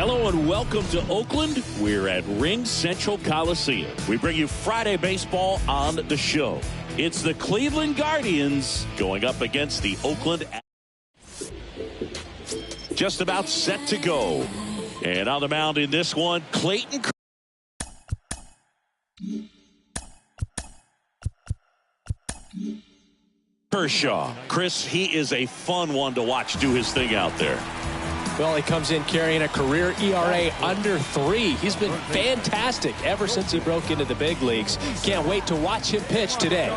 Hello and welcome to Oakland. We're at Ring Central Coliseum. We bring you Friday baseball on the show. It's the Cleveland Guardians going up against the Oakland. Just about set to go. And on the mound in this one, Clayton Kershaw. Chris, he is a fun one to watch do his thing out there. Well, he comes in carrying a career ERA under 3. He's been fantastic ever since he broke into the big leagues. Can't wait to watch him pitch today.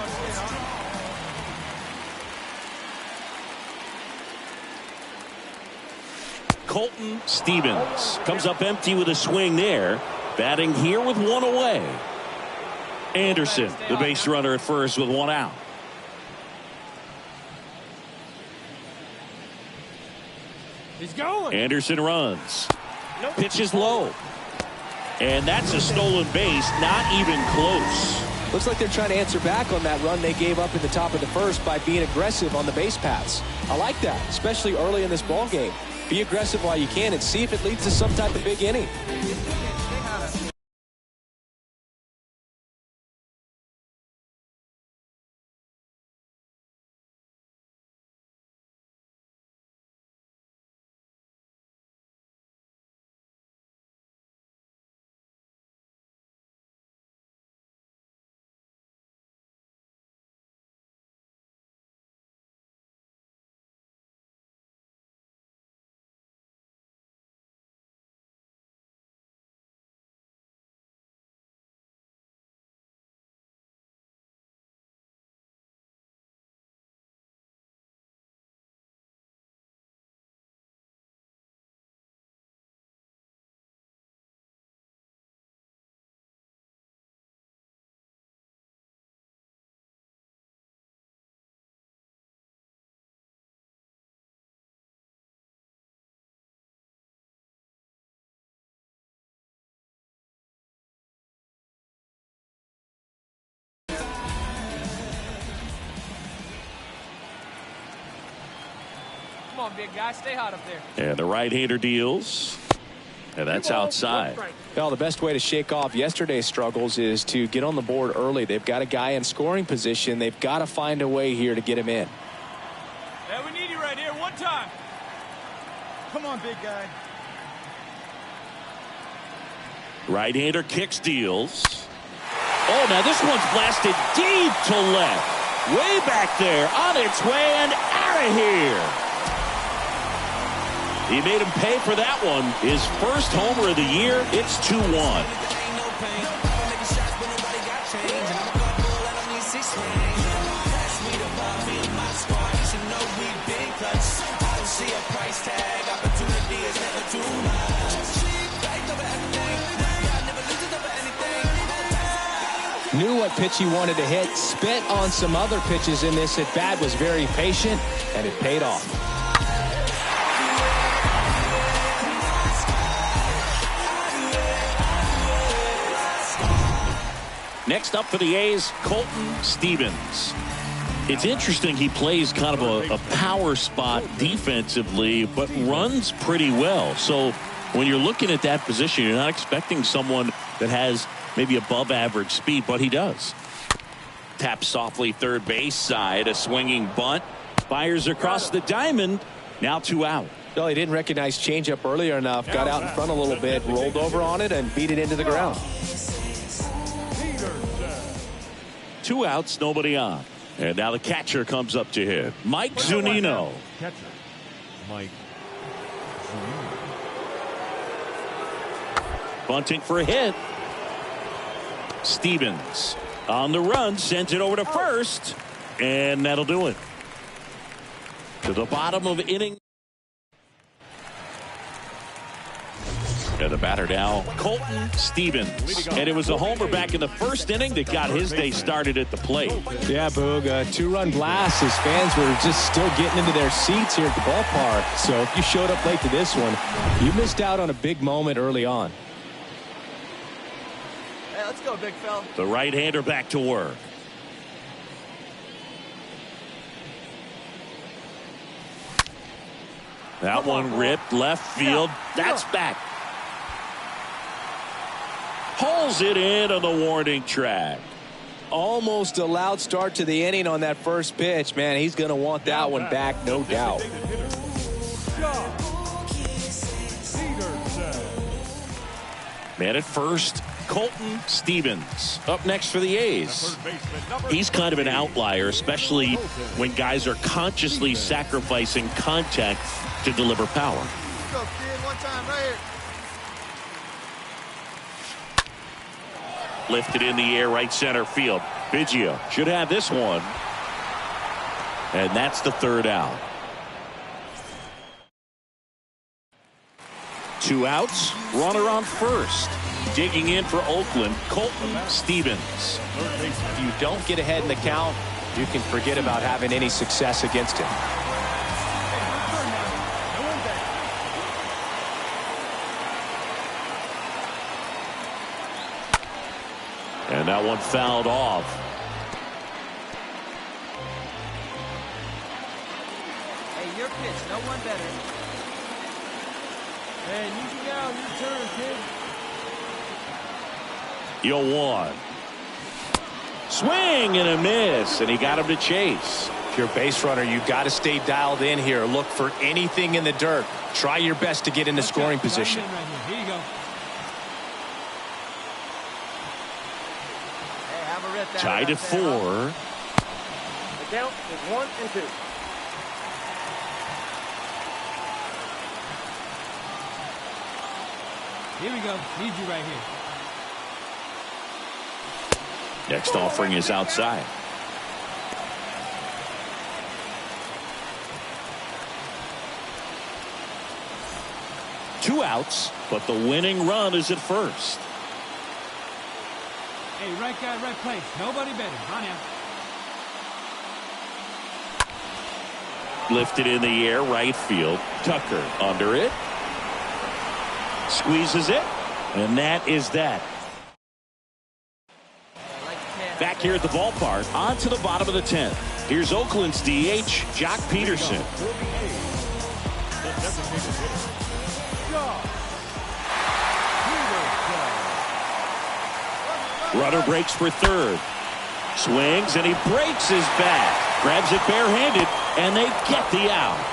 Colton Stevens comes up empty with a swing there. Batting here with 1 away. Anderson, the base runner at first with 1 out. He's going. Anderson runs. Pitches low. And that's a stolen base, not even close. Looks like they're trying to answer back on that run they gave up in the top of the first by being aggressive on the base paths. I like that, especially early in this ball game. Be aggressive while you can and see if it leads to some type of big inning. Come on, big guy. Stay hot up there. And the right-hander deals. And that's outside. Well, the best way to shake off yesterday's struggles is to get on the board early. They've got a guy in scoring position. They've got to find a way here to get him in. Yeah, we need you right here. One time. Come on, big guy. Right-hander kicks, deals. Oh, now this one's blasted deep to left. Way back there, on its way and out of here. He made him pay for that one. His first homer of the year. It's 2-1. Knew what pitch he wanted to hit. Spit on some other pitches in this at bat. Was very patient, and it paid off. Next up for the A's, Colton Stevens. It's interesting, he plays kind of a power spot defensively, but runs pretty well. So when you're looking at that position, you're not expecting someone that has maybe above average speed, but he does. Taps softly third base side, a swinging bunt. Fires across the diamond. Now 2 out. Well, he didn't recognize changeup earlier enough. Got out in front a little bit, rolled over on it, and beat it into the ground. 2 outs, nobody on. And now the catcher comes up to hit. Mike Zunino. Catcher, Mike Zunino. Bunting for a hit. Stevens on the run, sends it over to first, and that'll do it. To the bottom of inning. And the batter now, Colton Stevens. And it was a homer back in the first inning that got his day started at the plate. Yeah, Boog, a 2-run blast. His fans were just still getting into their seats here at the ballpark. So if you showed up late to this one, you missed out on a big moment early on. Hey, let's go, big fella. The right-hander back to work. That one ripped left field. That's back. pulls it in on the warning track. Almost a loud start to the inning on that first pitch. Man, he's going to want that one back, no doubt. Man at first, Colton Stevens. Up next for the A's. He's kind of an outlier, especially when guys are consciously sacrificing contact to deliver power. Go, kid, one time right here. Lifted in the air, right center field. Biggio should have this one. And that's the third out. 2 outs, runner on first. Digging in for Oakland, Colton Stevens. If you don't get ahead in the count, you can forget about having any success against him. And that one fouled off. Hey, your pitch, no one better. Hey, easy now, your turn, kid. 0-1. Swing and a miss, and he got him to chase. If you're a base runner, you've got to stay dialed in here. Look for anything in the dirt. Try your best to get into scoring position. Right here you go. Hey, have a rip that Tied at 4. The count is 1 and 2. Here we go. Need you right here. Next offering is outside. Two outs, but the winning run is at first. Hey, right guy, right place. Nobody better. On now. Lifted in the air, right field. Tucker under it. Squeezes it, and that is that. Back here at the ballpark, on to the bottom of the 10th. Here's Oakland's DH, Jock Peterson. Runner breaks for third. Swings, and he breaks his bat. Grabs it barehanded, and they get the out.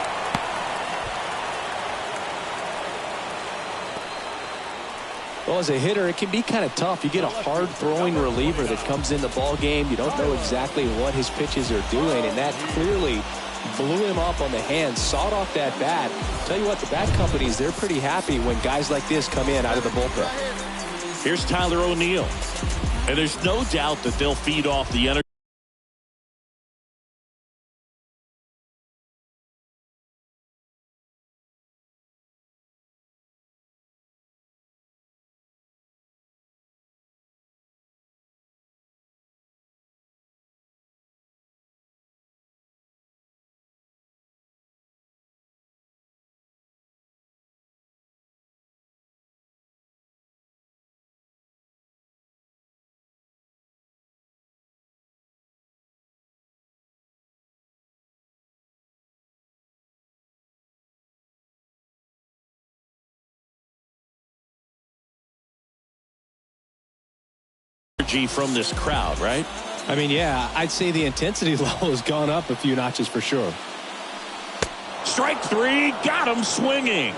Well, as a hitter, it can be kind of tough. You get a hard-throwing reliever that comes in the ball game. You don't know exactly what his pitches are doing, and that clearly blew him up on the hands, sawed off that bat. Tell you what, the bat companies, they're pretty happy when guys like this come in out of the bullpen. Here's Tyler O'Neill, and there's no doubt that they'll feed off the energy. From this crowd, right? I mean, yeah, I'd say the intensity level has gone up a few notches for sure. Strike 3, got him swinging.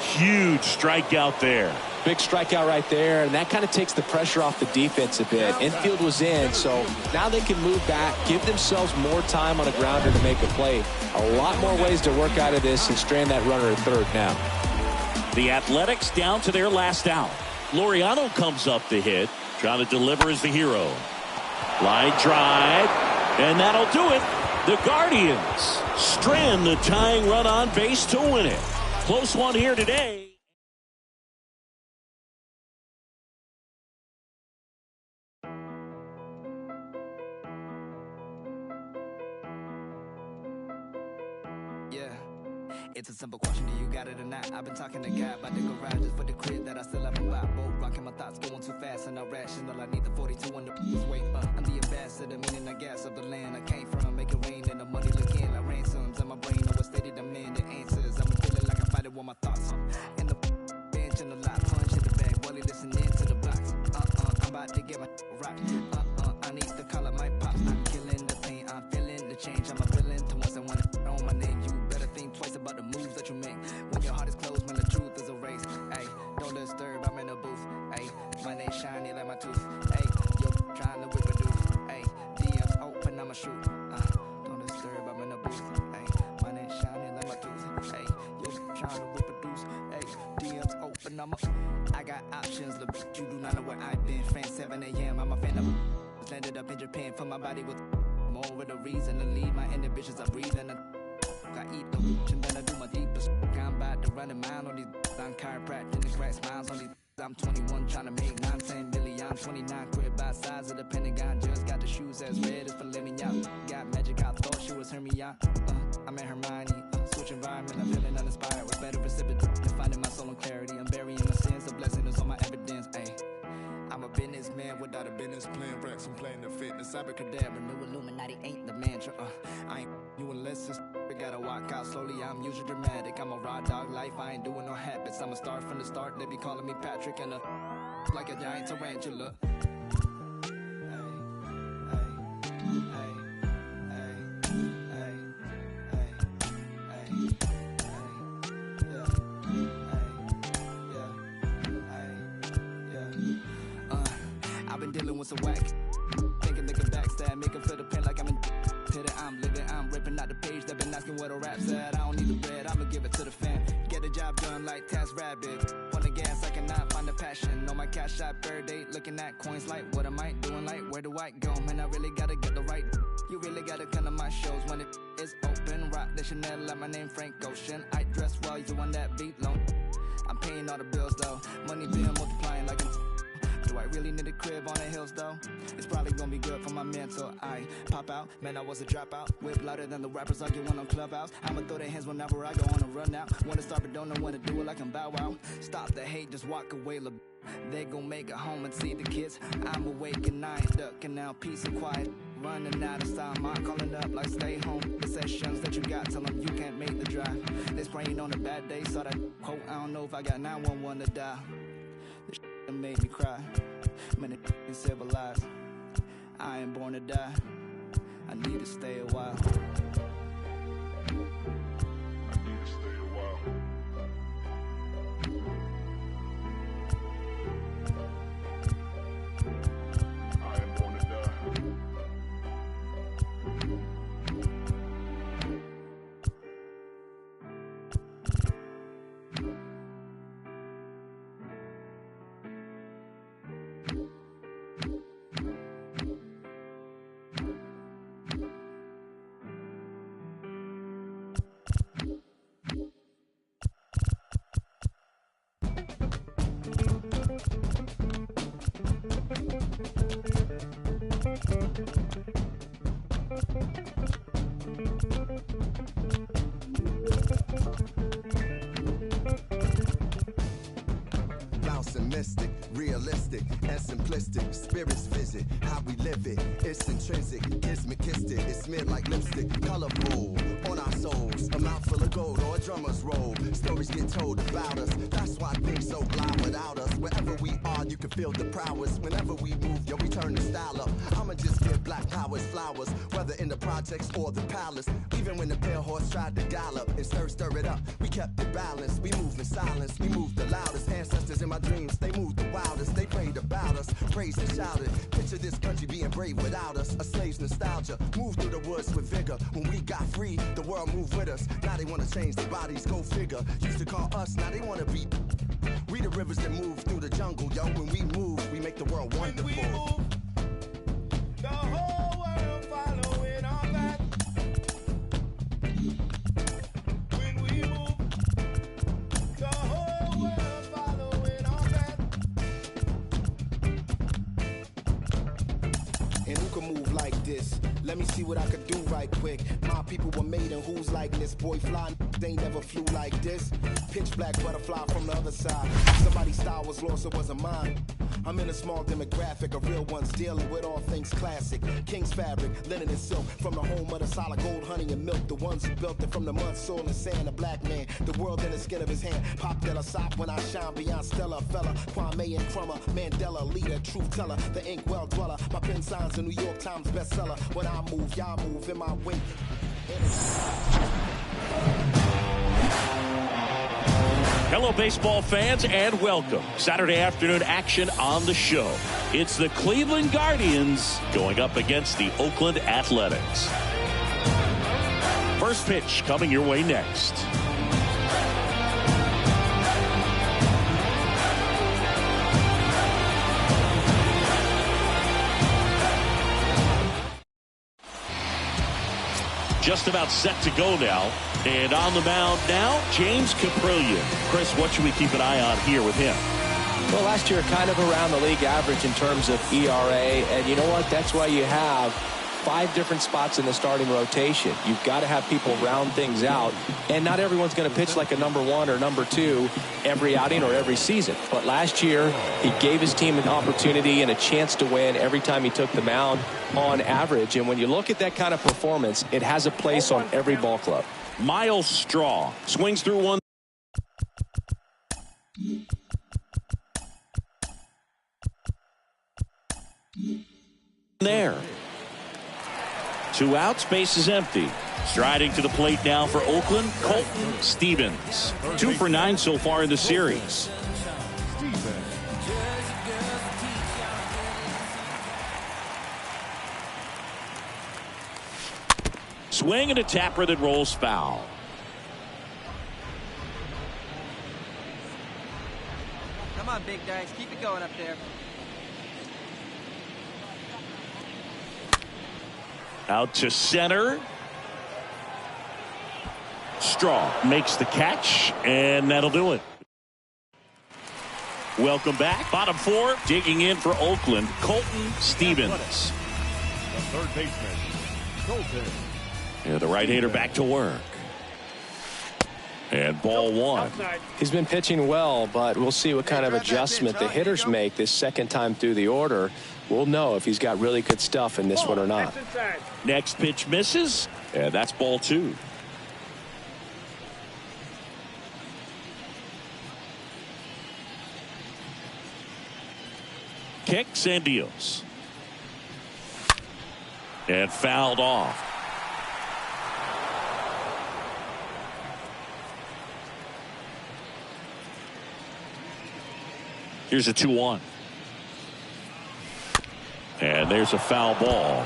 Huge strikeout there. Big strikeout right there, and that kind of takes the pressure off the defense a bit. Infield was in, so now they can move back, give themselves more time on a grounder to make a play. A lot more ways to work out of this and strand that runner at third now. The Athletics down to their last out. Laureano comes up to hit. Trying to deliver as the hero. Line drive, and that'll do it. The Guardians strand the tying run on base to win it. Close one here today. Yeah. It's a simple question, do you got it or not? I've been talking to God about the garage just for the crib that I still haven't bought. Both rocking my thoughts going too fast and not rational. I need the 42 on the weight. I'm the ambassador, meaning I gas up the land I came from. Make it rain and the money looking like ransoms. And my brain overstated demanding answers. I'm feeling like I fight it with my thoughts. And the bench and the lot punch in the bag while he listening to the box. options. The you do not know where I've been. France 7 a.m. I'm a fan of landed up in Japan for my body with more of the reason to leave. My inhibitions I breathe and I eat the and then I do my deepest. I'm about to run a mile on these. I'm chiropractic and the crack smiles on these. I'm 21 trying to make 9-10 million. 29 quid by size of the Pentagon. Just got the shoes as red as filet mignon. Got magic, I thought she was Hermione. I'm in Hermione. Switch environment, I'm feeling uninspired. With better precipitate and finding my soul and clarity. I'm burying my sins, the blessing is on my evidence. Ay. I'm a businessman without a business plan. Racks and playing the fitness. Abracadabra, new Illuminati ain't the mantra. I ain't you unless it's gotta walk out slowly. I'm usually dramatic. I'm a raw dog life. I ain't doing no habits. I'm a star from the start. They be calling me Patrick and like a giant tarantula. I've been dealing with some whack. Thinking they can backstab, make 'em feel the pain like I'm in pit. I'm living, I'm ripping out the page. They've been asking where the rap's at. I don't need the bread, I'ma give it to the fan. Get the job done like Task Rabbit. On the gas, I cannot find the passion. On my cash shop, third date, looking at coins like, what am I doing? Like, where do I go? Man, I really gotta get the right. You really gotta come to my shows when it is open. Rock the Chanel, like my name Frank Ocean. I dress well, you on that beat low. I'm paying all the bills though. Money being multiplying like a. Do I really need a crib on the hills though? It's probably gonna be good for my mental. I pop out, man, I was a dropout. Whip louder than the rappers arguing on Clubhouse. I'ma throw their hands whenever I go on a run out. Wanna start but don't know when to do it like I'm Bow Wow. Stop the hate, just walk away. They gon' make it home and see the kids. I'm awake and I ain't ducking now. Peace and quiet, running out of time. I'm calling up like stay home. The sessions that you got, tell them you can't make the drive. They spraying on a bad day, saw that quote. I don't know if I got 911 to die. This shit made me cry. Man, it ain't civilized. I ain't born to die. I need to stay a while. Mystic, realistic, and simplistic. Spirits visit how we live it. It's intrinsic, kismet, it's smeared like lipstick. Colorful on our souls, a mouth full of gold or a drummer's roll. Stories get told about us. That's why things so blind without us. Wherever we are, you can feel the prowess. Whenever we move, yo, we turn the style up. I'ma just give black powers flowers, whether in the projects or the palace. Even when the pale horse tried to gallop and stir it up, we kept it balanced. We moved in silence, we moved the loudest. Ancestors in my dreams, they moved the wildest. They prayed about us, praised and shouted. Picture this country being brave without us. A slave's nostalgia, moved through the woods with vigor. When we got free, the world moved with us. Now they wanna change their bodies, go figure. Used to call us, now they wanna be. We the rivers that move through the jungle, yo. When we move, we make the world wonderful. When we move, the whole world following our path. When we move, the whole world following our path. And who can move like this? Let me see what I could do right quick. My people were made in whose likeness? Boy, fly, they never flew like this. Pitch black butterfly from the other side. Somebody's style was lost, it wasn't mine. I'm in a small demographic of real ones dealing with all things classic. King's fabric, linen and silk, from the home of the solid gold, honey and milk. The ones who built it from the mud, soil and sand. A black man, the world in the skin of his hand. Pop de la sop when I shine beyond Stella. Fella, Kwame and Crummer, Mandela, leader, truth teller, the ink well dweller. My pen signs a New York Times bestseller. When I move, y'all move in my wake. Hello, baseball fans, and welcome. Saturday afternoon action on the show. It's the Cleveland Guardians going up against the Oakland Athletics. First pitch coming your way next. just about set to go now. And on the mound now, James Caprillion. Chris, what should we keep an eye on here with him? Well, last year kind of around the league average in terms of ERA. And you know what? That's why you have 5 different spots in the starting rotation. You've got to have people round things out. And not everyone's going to pitch like a number 1 or number 2 every outing or every season. But last year, he gave his team an opportunity and a chance to win every time he took the mound on average. And when you look at that kind of performance, it has a place on every ball club. Miles Straw swings through one. There. 2 outs, base is empty. Striding to the plate now for Oakland, Colton Stevens. 2 for 9 so far in the series. Swing and a tapper that rolls foul. Come on, big dice. Keep it going up there. Out to center. Straw makes the catch, and that'll do it. Welcome back. Bottom 4, digging in for Oakland, Colton Stevens. The third baseman, Colton. And the right-hander back to work. And ball 1. He's been pitching well, but we'll see what kind of adjustment the hitters make this second time through the order. We'll know if he's got really good stuff in this one or not. Next pitch misses, and that's ball 2. Kicks and deals. And fouled off. Here's a 2-1. And there's a foul ball.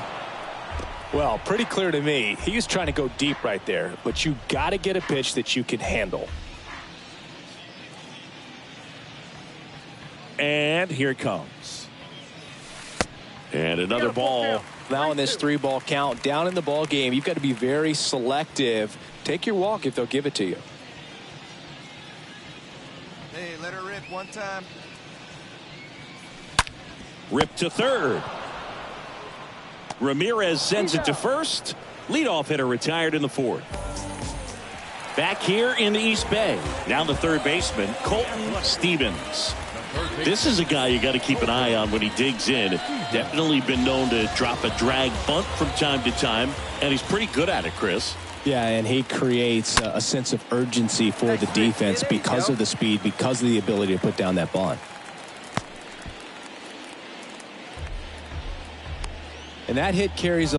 Well, pretty clear to me. He was trying to go deep right there, but you got to get a pitch that you can handle. And here it comes. And another ball. Now in this 3-ball count, down in the ball game, you've got to be very selective. Take your walk if they'll give it to you. Hey, let her rip one time. Rip to third. Ramirez sends it to first. Leadoff hitter retired in the 4th. Back here in the East Bay. Now the third baseman, Colton Stevens. This is a guy you got to keep an eye on when he digs in. Definitely been known to drop a drag bunt from time to time, and he's pretty good at it, Chris. Yeah, and he creates a sense of urgency for the defense because of the speed, because of the ability to put down that bunt. And that hit carries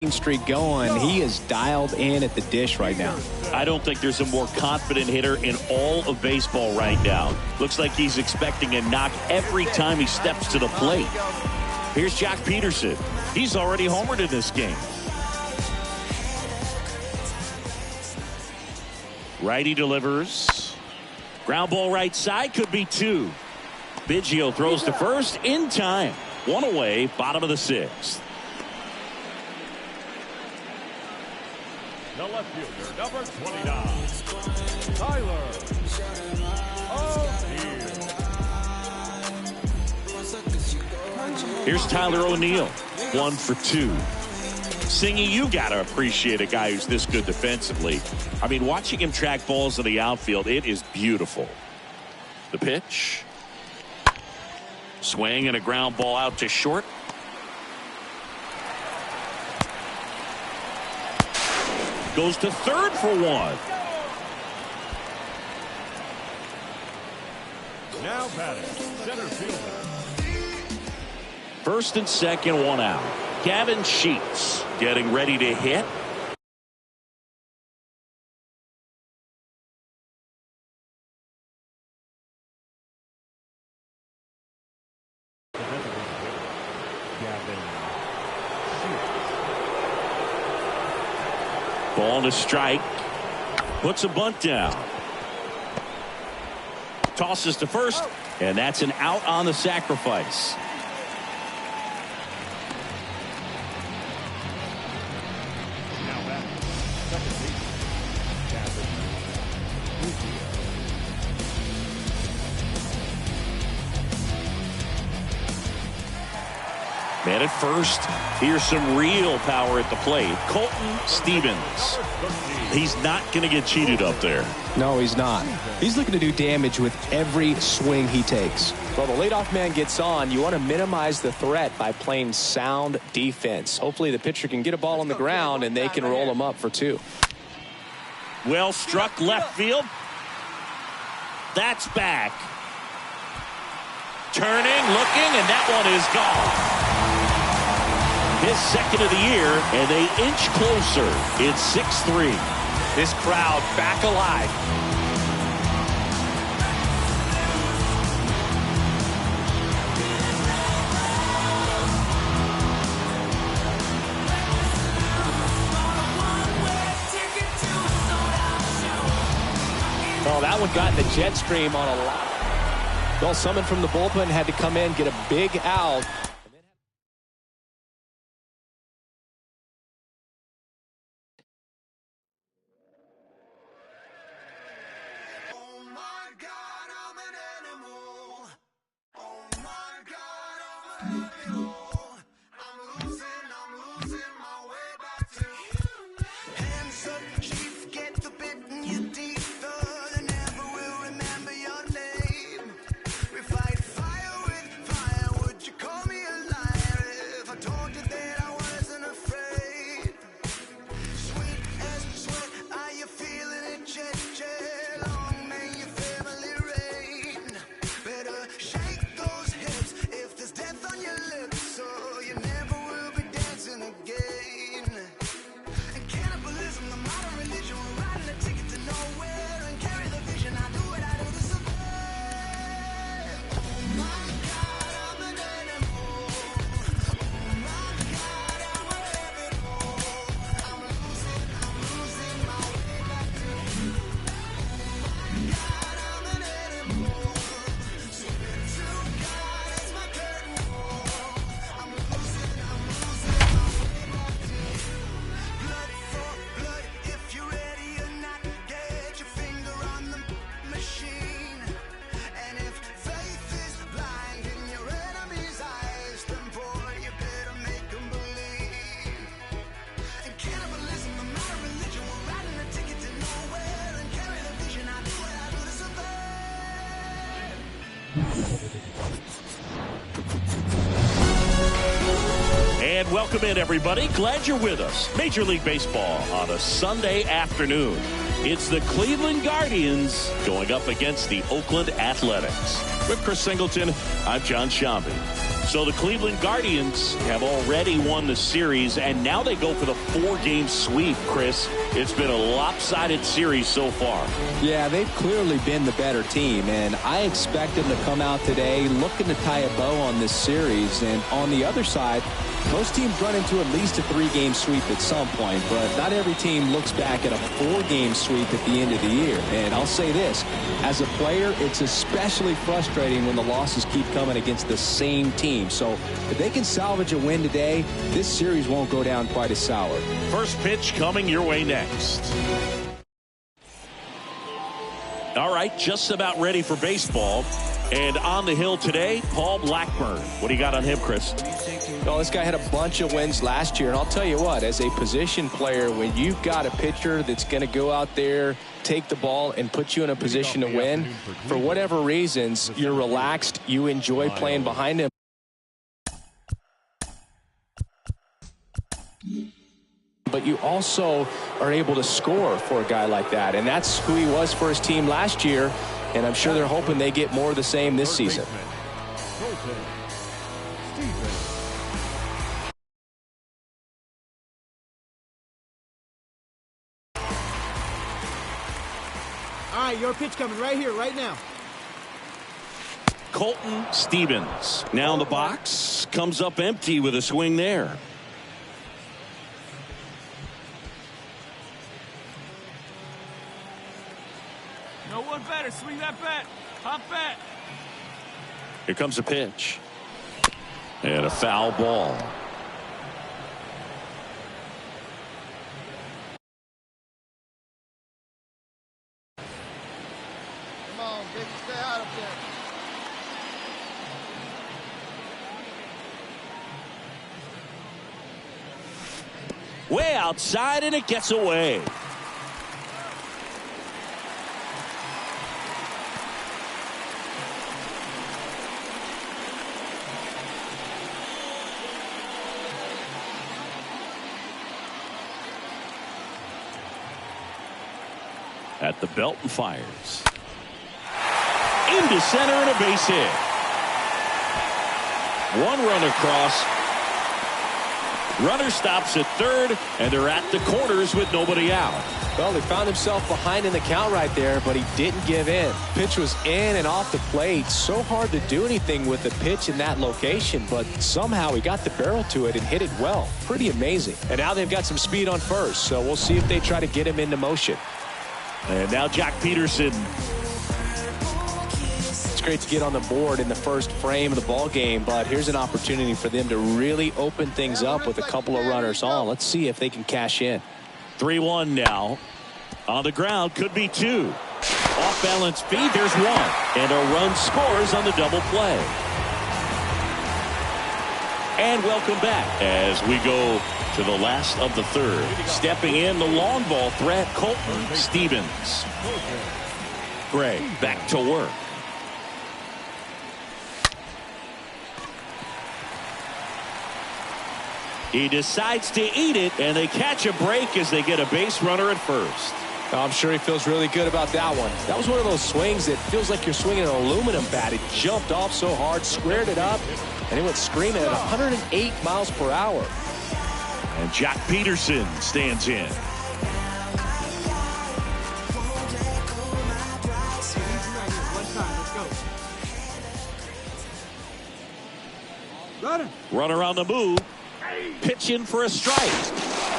streak going. He is dialed in at the dish right now. I don't think there's a more confident hitter in all of baseball right now. Looks like he's expecting a knock every time he steps to the plate. Here's Jack Peterson. He's already homered in this game. Righty delivers. Ground ball right side, could be 2. Biggio throws to first in time. 1 away, bottom of the 6th. The left fielder, number 29, Tyler O'Neill. Here's Tyler O'Neill, 1 for 2. Singy, you got to appreciate a guy who's this good defensively. I mean, watching him track balls in the outfield, it is beautiful. The pitch. Swing and a ground ball out to short. Goes to third for 1. Now batting, center fielder. First and second, 1 out. Gavin Sheets getting ready to hit. Ball to strike. Puts a bunt down. Tosses to first, and that's an out on the sacrifice. Now back, second base, Man at first. Here's some real power at the plate. Colton Stevens. He's not going to get cheated up there. No, he's not. He's looking to do damage with every swing he takes. Well, the leadoff man gets on. You want to minimize the threat by playing sound defense. Hopefully the pitcher can get a ball on the ground and they can roll him up for 2. Well struck left field. That's back. Turning, looking, and that one is gone. His second of the year, and they inch closer. It's 6-3. This crowd back alive. Oh, that one got in the jet stream on a lot. Well, someone from the bullpen had to come in, get a big out. And welcome in, everybody. Glad you're with us. Major League Baseball on a Sunday afternoon. It's the Cleveland Guardians going up against the Oakland Athletics. With Chris Singleton, I'm John Shambi. So the Cleveland Guardians have already won the series, and now they go for the 4-game sweep, Chris. It's been a lopsided series so far. Yeah, they've clearly been the better team, and I expect them to come out today looking to tie a bow on this series. And on the other side, most teams run into at least a 3-game sweep at some point, but not every team looks back at a 4-game sweep at the end of the year. And I'll say this, as a player, it's especially frustrating when the losses keep coming against the same team. So if they can salvage a win today, this series won't go down quite as sour. First pitch coming your way next. All right, just about ready for baseball. And on the hill today, Paul Blackburn. What do you got on him, Chris? Well, this guy had a bunch of wins last year, and I'll tell you what, as a position player, when you've got a pitcher that's going to go out there, take the ball, and put you in a position to win, for whatever reasons, you're relaxed, you enjoy playing behind him. But you also are able to score for a guy like that, and that's who he was for his team last year, and I'm sure they're hoping they get more of the same this season. All right, your pitch coming right here, right now. Colton Stevens now in the box, comes up empty with a swing there. No one better. Swing that bat. Hop bat. Here comes a pitch. And a foul ball. Come on, baby, stay out of there. Way outside, and it gets away. At the belt and fires. Into center and a base hit. One run across. Runner stops at third, and they're at the corners with nobody out. Well, he found himself behind in the count right there, but he didn't give in. Pitch was in and off the plate. So hard to do anything with the pitch in that location, but somehow he got the barrel to it and hit it well. Pretty amazing. And now they've got some speed on first, so we'll see if they try to get him into motion. And now Jack Peterson. It's great to get on the board in the first frame of the ball game, but here's an opportunity for them to really open things up with a couple of runners on. Let's see if they can cash in. 3-1 now. On the ground, could be two. Off balance feed, there's one. And a run scores on the double play. And welcome back as we go to the last of the third. Stepping in, the long ball threat, Colton Stevens. Gray back to work. He decides to eat it, and they catch a break as they get a base runner at first. I'm sure he feels really good about that one. That was one of those swings that feels like you're swinging an aluminum bat. It jumped off so hard, squared it up, and he went screaming at 108 miles per hour. And Jack Peterson stands in. Runner on the move. Pitching for a strike.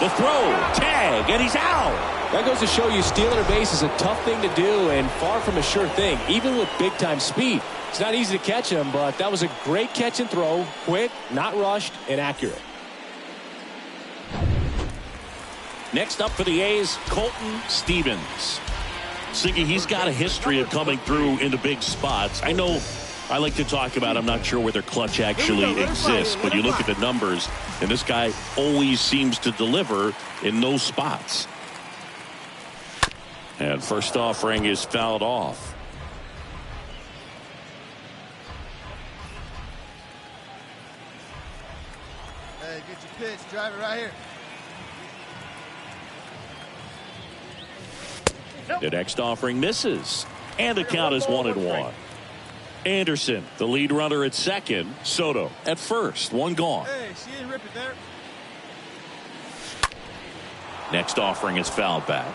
The throw, tag, and he's out. That goes to show you stealing a base is a tough thing to do and far from a sure thing, even with big-time speed. It's not easy to catch him, but that was a great catch and throw. Quick, not rushed, and accurate. Next up for the A's, Colton Stevens. Siggy, he's got a history of coming through into big spots. I know I like to talk about, I'm not sure whether clutch actually exists, but you look at the numbers, and this guy always seems to deliver in those spots. And first offering is fouled off. Hey, get your pitch. Drive it right here. The next offering misses, and the count is 1-1. Anderson, the lead runner at second. Soto at first. One gone. Hey, she didn't rip it there. Next offering is fouled back.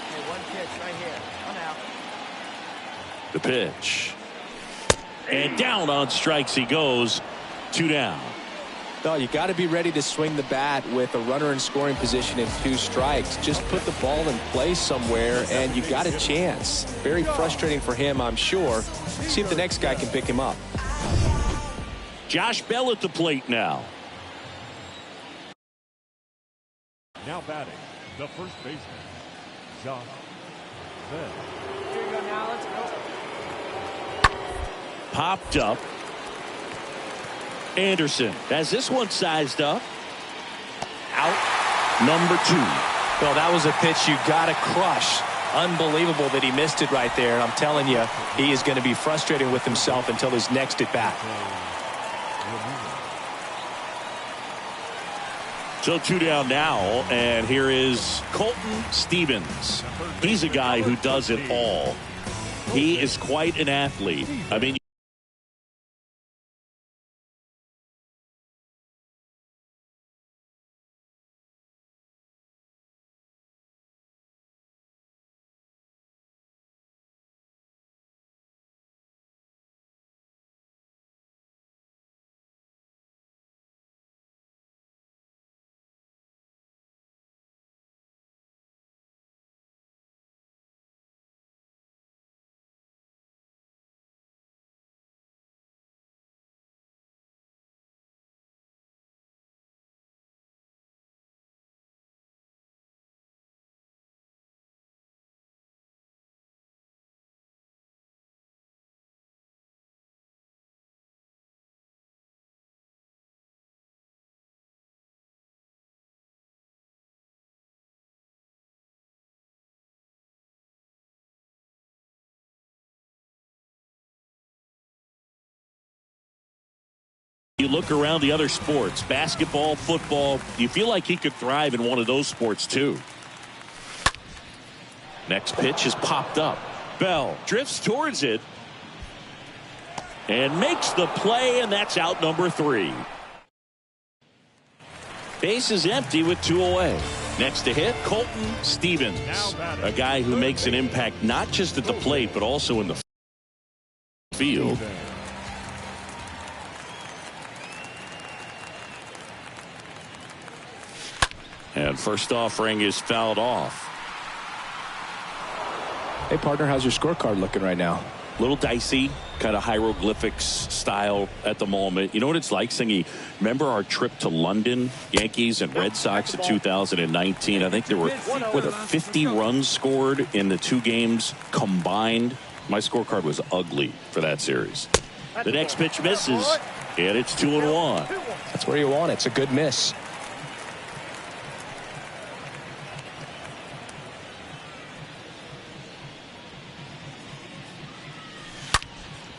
Hey, one pitch right here. Come out. The pitch. And down on strikes he goes. 2 down. No, you got to be ready to swing the bat with a runner in scoring position and 2 strikes. Just put the ball in play somewhere, and you got a chance. Very frustrating for him, I'm sure. See if the next guy can pick him up. Josh Bell at the plate now. Now batting, the first baseman, Josh Bell. Here you go now. Let's go. Popped up. Anderson has this one sized up. Out. Number 2. Well, that was a pitch you got to crush. Unbelievable that he missed it right there. And I'm telling you, he is going to be frustrated with himself until his next at bat. So 2 down now, and here is Colton Stevens. He's a guy who does it all. He is quite an athlete. I mean, you look around the other sports, basketball, football, you feel like he could thrive in one of those sports too. Next pitch is popped up. Bell drifts towards it and makes the play, and that's out number 3. Base is empty with 2 away. Next to hit, Colton Stevens, a guy who makes an impact not just at the plate but also in the field. And first offering is fouled off. Hey, partner, how's your scorecard looking right now? Little dicey, kind of hieroglyphics style at the moment. You know what it's like, Singy? Remember our trip to London, Yankees and Red Sox in 2019? I think there were 50 runs scored in the 2 games combined. My scorecard was ugly for that series. The next pitch misses, and it's 2-1. That's where you want it. It's a good miss.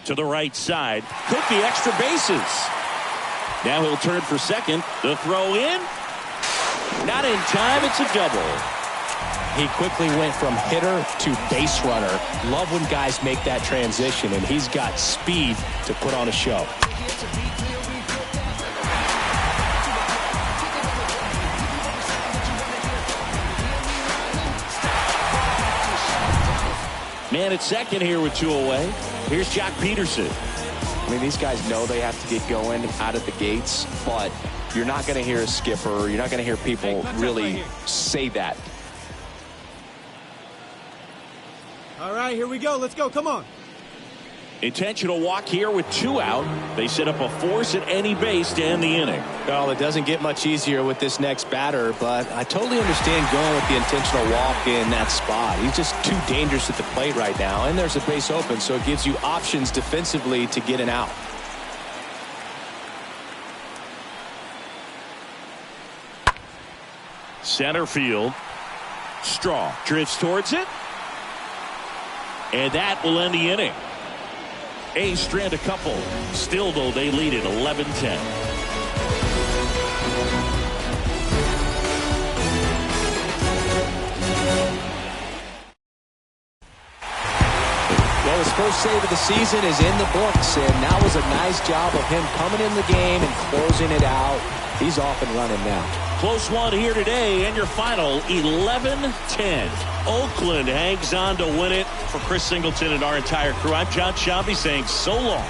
To the right side, could be extra bases. Now he'll turn for second. The throw in, not in time. It's a double. He quickly went from hitter to base runner. Love when guys make that transition, and he's got speed to put on a show. Man at second here with 2 away. Here's Jock Peterson. I mean, these guys know they have to get going out of the gates, but you're not going to hear a skipper. You're not going to hear people really say that. All right, here we go. Let's go. Come on. Intentional walk here with 2 out. They set up a force at any base to end the inning. Well, it doesn't get much easier with this next batter, but I totally understand going with the intentional walk in that spot. He's just too dangerous at the plate right now, and there's a base open, so it gives you options defensively to get an out. Center field. Straw drifts towards it. And that will end the inning. A's strand a couple. Still, though, they lead it 11-10. first save of the season is in the books, and that was a nice job of him coming in the game and closing it out. He's off and running now. Close one here today, and your final 11-10. Oakland hangs on to win it. For Chris Singleton and our entire crew, I'm John Shambi saying so long.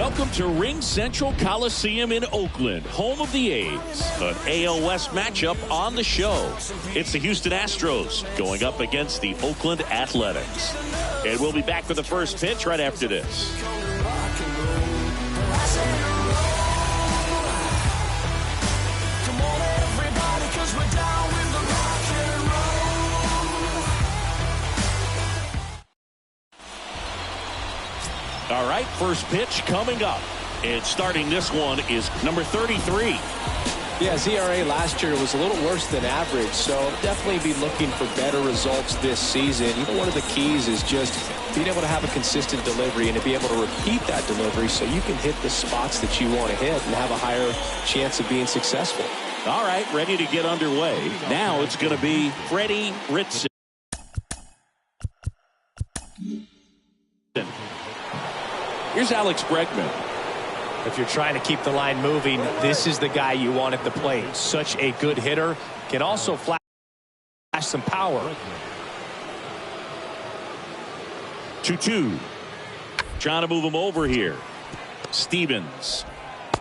Welcome to Ring Central Coliseum in Oakland, home of the A's. An AL West matchup on the show. It's the Houston Astros going up against the Oakland Athletics. And we'll be back for the first pitch right after this. All right, first pitch coming up. And starting this one is number 33. Yeah, ERA last year was a little worse than average, so definitely be looking for better results this season. One of the keys is just being able to have a consistent delivery and to be able to repeat that delivery so you can hit the spots that you want to hit and have a higher chance of being successful. All right, ready to get underway. Now it's going to be Freddie Ritson. Here's Alex Bregman. If you're trying to keep the line moving, this is the guy you want at the plate. Such a good hitter. Can also flash some power. 2-2. Trying to move him over here. Stevens.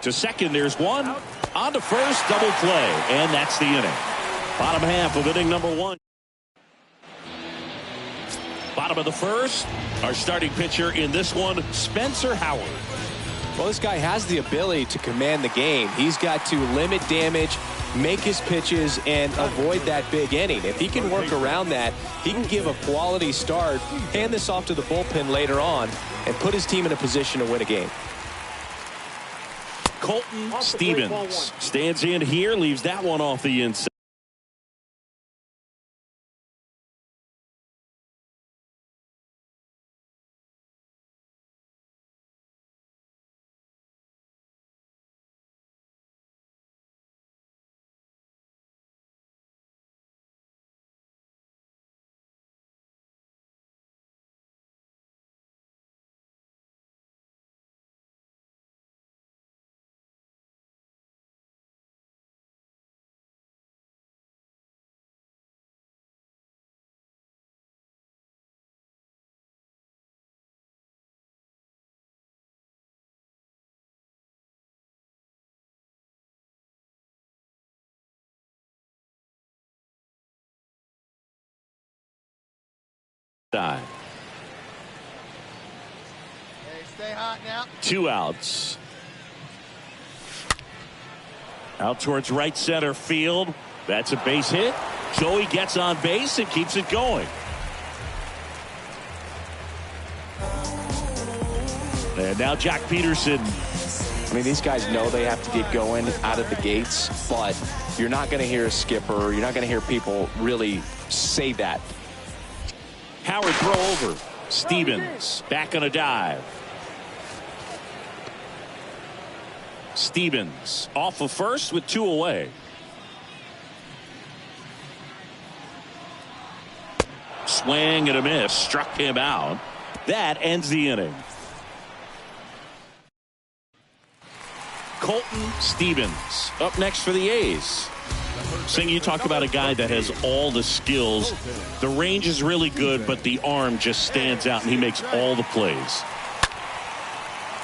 To second, there's one. On to first, double play. And that's the inning. Bottom half of inning number 1. Bottom of the first. Our starting pitcher in this one, Spencer Howard. Well, this guy has the ability to command the game. He's got to limit damage, make his pitches, and avoid that big inning. If he can work around that, he can give a quality start, hand this off to the bullpen later on, and put his team in a position to win a game. Colton Stevens stands in here, leaves that one off the inside. Hey, stay hot now. 2 outs. Out towards right center field. That's a base hit. Joey gets on base and keeps it going. And now Jack Peterson. I mean, these guys know they have to get going out of the gates, but you're not going to hear a skipper. You're not going to hear people really say that. Howard throw over. Stevens back on a dive. Stevens off of first with 2 away. Swing and a miss. Struck him out. That ends the inning. Colton Stevens up next for the A's. Sing, you talk about a guy that has all the skills. The range is really good, but the arm just stands out, and he makes all the plays.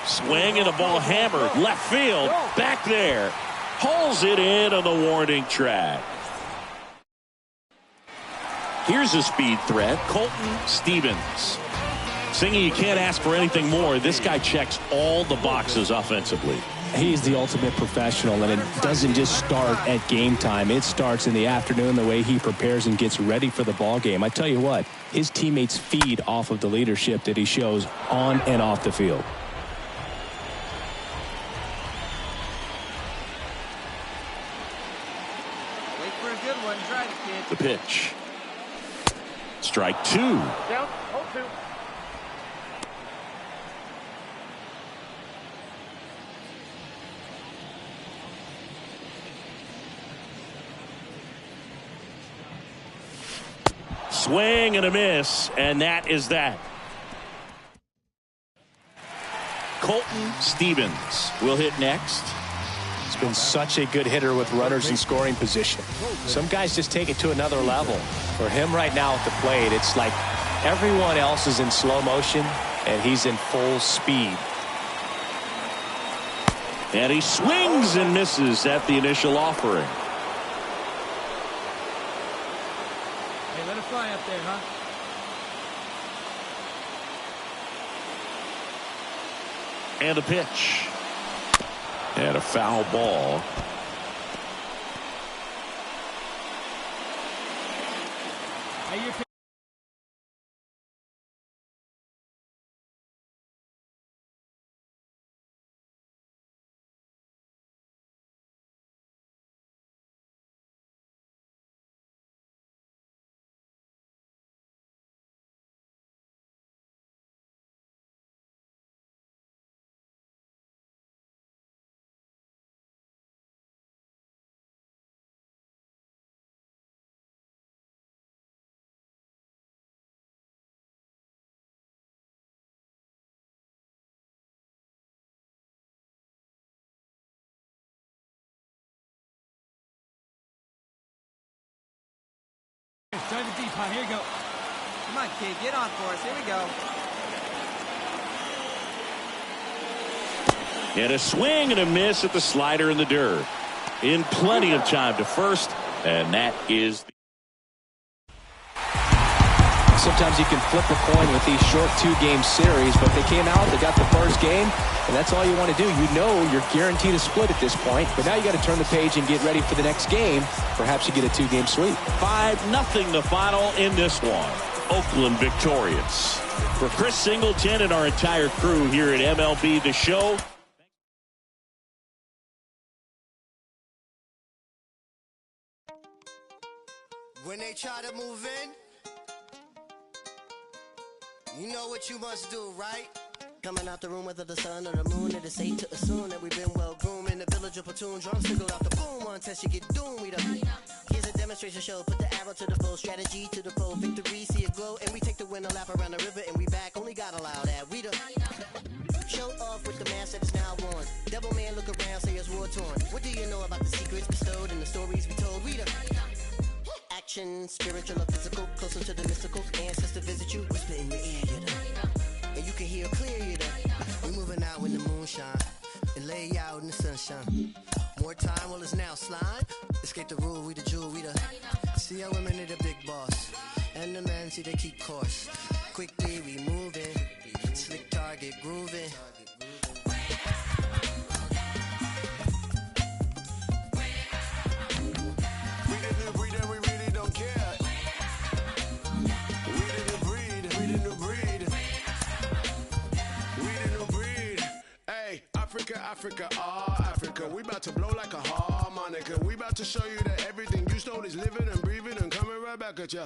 Swing and a ball hammered left field. Back there. Hauls it in on the warning track. Here's a speed threat. Colton Stevens. Singing, you can't ask for anything more. This guy checks all the boxes offensively. He's the ultimate professional, and it doesn't just start at game time. It starts in the afternoon, the way he prepares and gets ready for the ball game. I tell you what, his teammates feed off of the leadership that he shows on and off the field. Wait for a good one. Try it, kid. The pitch. Strike 2. Down. 0-2. Swing and a miss, and that is that. Colton Stevens will hit next. He's been such a good hitter with runners in scoring position. Some guys just take it to another level. For him right now at the plate, it's like everyone else is in slow motion, and he's in full speed. And he swings and misses at the initial offering. Hey, let it fly up there, huh? And a pitch. And a foul ball. Hey, you're drive it deep, huh? Here you go. Come on, kid, get on for us. Here we go. And a swing and a miss at the slider in the dirt. In plenty of time to first, and that is. Sometimes you can flip a coin with these short 2-game series, but they came out, they got the first game, and that's all you want to do. You know you're guaranteed a split at this point, but now you got to turn the page and get ready for the next game. Perhaps you get a 2-game sweep. 5-0 the final in this one. Oakland victorious. For Chris Singleton and our entire crew here at MLB The Show. When they try to move in, you know what you must do, right? Coming out the room, whether the sun or the moon, it is safe to assume that we've been well groomed in the village of platoon. Drums signal out the boom, one test you get doomed. Here's a demonstration show, put the arrow to the foe, strategy to the foe, victory, see it glow, and we take the win, a lap around the river, and we back. Only God allow that. We the show off with the mask that is now worn. Devil man, look around, say it's war torn. What do you know about the secrets bestowed and the stories we told? We the action, spiritual or physical, closer to the mystical. Ancestor visit you, whisper in your ear, you know. And you can hear clear, you know. We moving out when the moon shine and lay out in the sunshine. More time, well it's now slide. Escape the rule, we the jewel, we the. See how women are the big boss, and the men see they keep course. Quickly we moving, slick target grooving. Africa, Africa, we about to blow like a harmonica. We about to show you that everything you stole is living and breathing and coming right back at ya.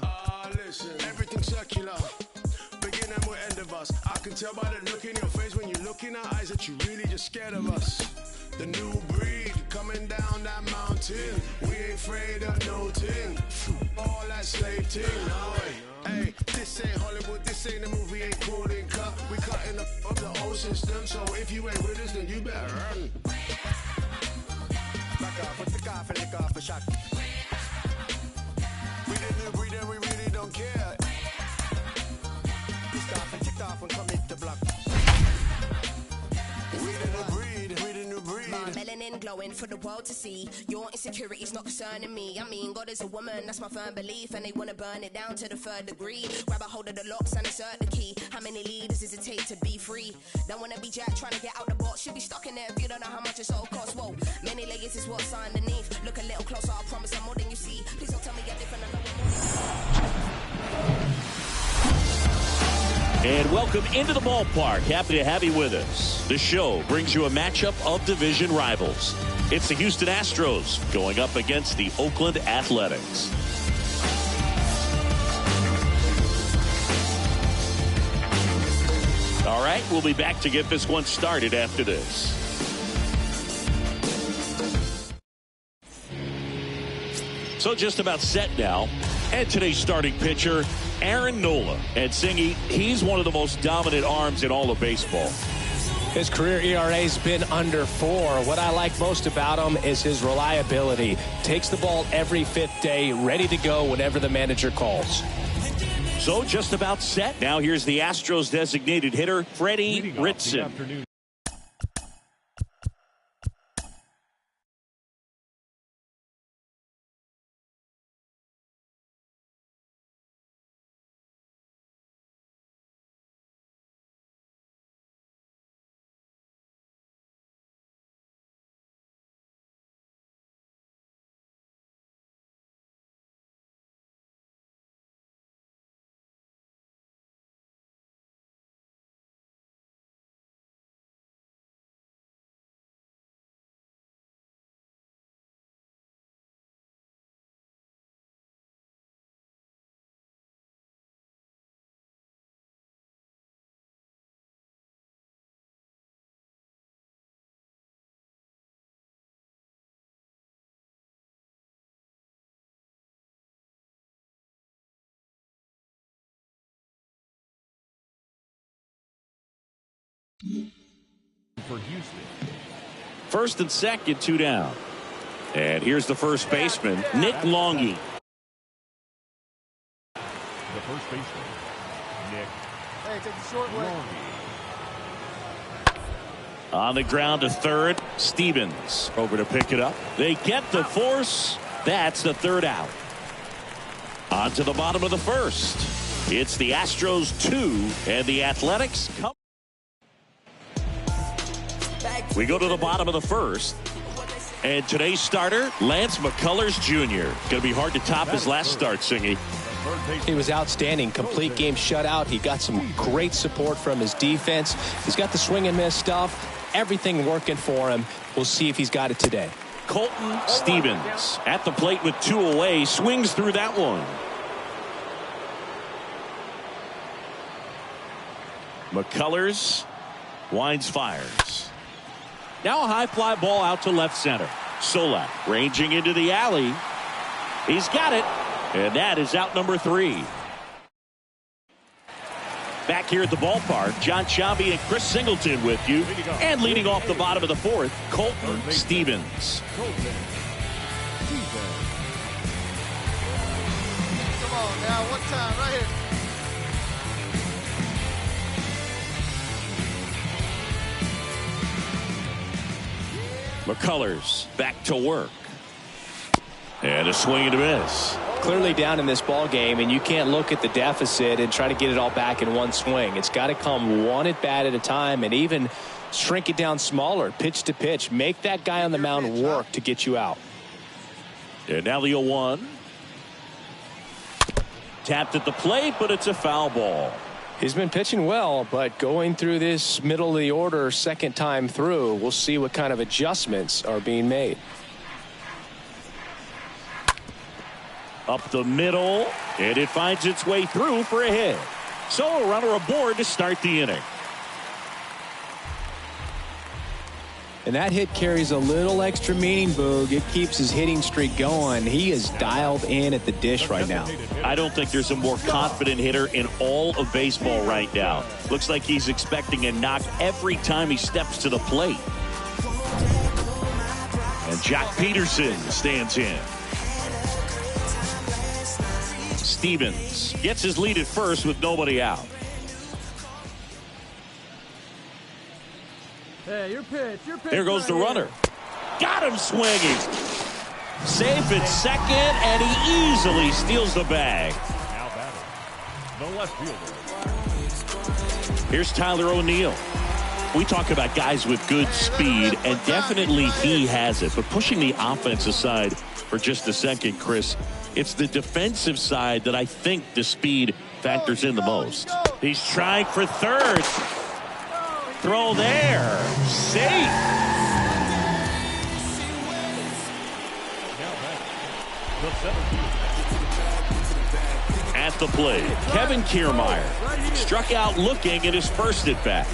Listen, everything's circular, beginning with end of us. I can tell by the look in your face when you look in our eyes that you really just scared of us. The new breed coming down that mountain. We ain't afraid of no thing. All that slave thing, no way. Hey, this ain't Hollywood, this ain't a movie, ain't cool and cut. We cutting up the old system, so if you ain't with us, then you better run. Back off, with the cough and lick off a shot. We didn't breathe and we really don't care. Pissed off and ticked off when come hit the block. We didn't breed, we didn't breed. My melanin glowing for the world to see. Your insecurity's not concerning me. I mean, God is a woman, that's my firm belief. And they wanna burn it down to the 3rd degree. Grab a hold of the locks and insert the key. How many leaders does it take to be free? Don't wanna be Jack trying to get out the box. Should be stuck in there if you don't know how much it's all costs. Whoa, many layers is what's underneath. Look a little closer, I promise I'm more than you see. Please don't tell me you're different, I know I'm more. And welcome into the ballpark. Happy to have you with us. The show brings you a matchup of division rivals. It's the Houston Astros going up against the Oakland Athletics. All right, we'll be back to get this one started after this. So just about set now. And today's starting pitcher, Aaron Nola. And Singy, he's one of the most dominant arms in all of baseball. His career ERA's been under 4. What I like most about him is his reliability. Takes the ball every 5th day, ready to go whenever the manager calls. So just about set. Now here's the Astros designated hitter, Freddie Ritson. For Houston. First and second, 2 down. And here's the first baseman, Nick Longy. The first baseman, Nick. Hey, take the short way. On the ground to third, Stevens over to pick it up. They get the force. That's the third out. On to the bottom of the first. It's the Astros 2 and the Athletics come. We go to the bottom of the first. And today's starter, Lance McCullers Jr. Going to be hard to top his last start, Singy. He was outstanding. Complete game shutout. He got some great support from his defense. He's got the swing and miss stuff. Everything working for him. We'll see if he's got it today. Colton Stevens at the plate with 2 away. Swings through that one. McCullers winds, fires. Now a high fly ball out to left center. Solak ranging into the alley. He's got it. And that is out number 3. Back here at the ballpark, John Sciambi and Chris Singleton with you. And leading off the bottom of the fourth, Colton Stevens. Come on now, one time right here. McCullers back to work. And a swing and a miss. Clearly down in this ball game, and you can't look at the deficit and try to get it all back in one swing. It's got to come one at bat at a time, and even shrink it down smaller, pitch to pitch. Make that guy on the mound work to get you out. And now the 0-1. Tapped at the plate, but it's a foul ball. He's been pitching well, but going through this middle of the order second time through, we'll see what kind of adjustments are being made. Up the middle, and it finds its way through for a hit. So a runner aboard to start the inning. And that hit carries a little extra meaning, Boog. It keeps his hitting streak going. He is dialed in at the dish right now. I don't think there's a more confident hitter in all of baseball right now. Looks like he's expecting a knock every time he steps to the plate. And Jack Peterson stands in. Stevens gets his lead at first with nobody out. Hey, your pitch. There goes the runner. Got him swinging. Safe at second, and he easily steals the bag. Now batting, the left fielder. Here's Tyler O'Neill. We talk about guys with good speed, and definitely he has it. But pushing the offense aside for just a second, Chris, it's the defensive side that I think the speed factors in the most. He's trying for third. Throw there. Safe. At the plate, Kevin Kiermaier struck out looking at his first at bat.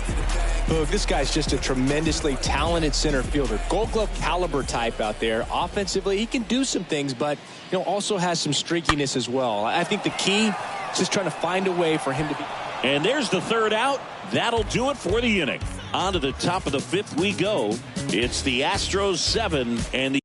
Look, this guy's just a tremendously talented center fielder. Gold Glove caliber type out there. Offensively, he can do some things, but also has some streakiness as well. I think the key is just trying to find a way for him to be. And there's the third out. That'll do it for the inning. On to the top of the fifth we go. It's the Astros 7 and the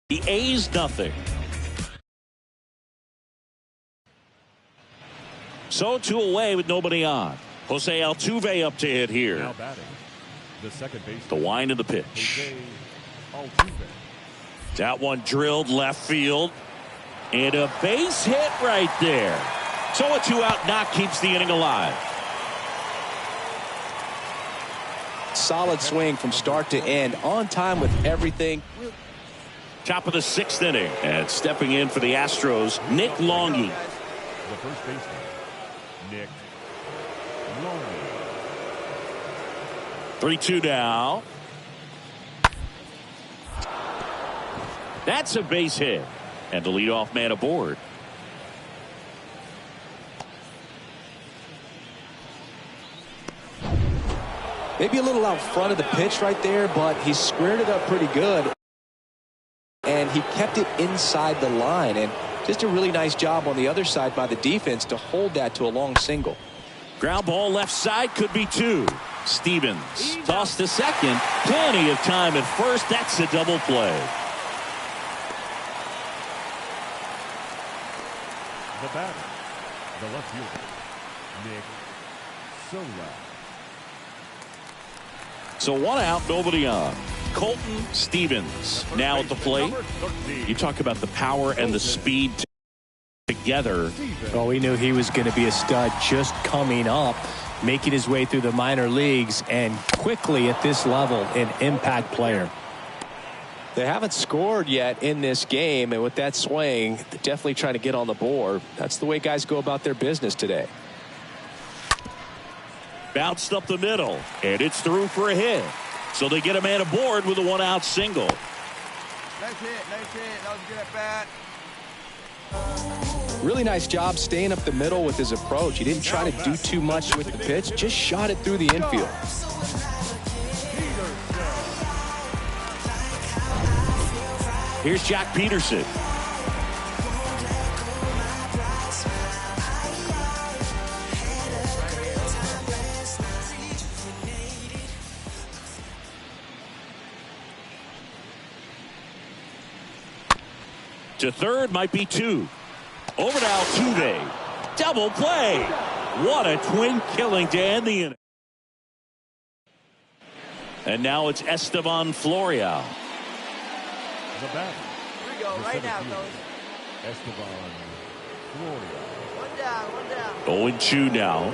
The A's nothing. So 2 away with nobody on. Jose Altuve up to hit here. Now batting, the second base. The wind of the pitch. Jose Altuve. That one drilled left field. And a base hit right there. So a 2-out knock keeps the inning alive. Solid swing from start to end. On time with everything. Top of the 6th inning. And stepping in for the Astros, Nick Longy. The first baseman, Nick Longy. 3-2 now. That's a base hit. And the leadoff man aboard. Maybe a little out front of the pitch right there, but he squared it up pretty good. And he kept it inside the line. And just a really nice job on the other side by the defense to hold that to a long single. Ground ball left side, could be 2. Stevens tossed to second. Plenty of time at first. That's a double play. The batter, the left fielder, Nick Sola. So 1 out, nobody on. Colton Stevens now at the plate. You talk about the power and the speed together. Well, we knew he was going to be a stud just coming up, making his way through the minor leagues, and quickly at this level, an impact player. They haven't scored yet in this game, and with that swing, they're definitely trying to get on the board. That's the way guys go about their business today. Bounced up the middle, and it's through for a hit. So they get a man aboard with a 1-out single. Nice hit, nice hit. That was good at bat. Really nice job staying up the middle with his approach. He didn't try to do too much with the pitch, just shot it through the infield. Here's Jack Peterson. To third, might be 2. Over to Altuve. Double play. What a twin killing to end the inning. And now it's Esteban Florial. The batter. Here we go, right now, fellas. Esteban Florial. 1 down, 1 down. 0-2 now.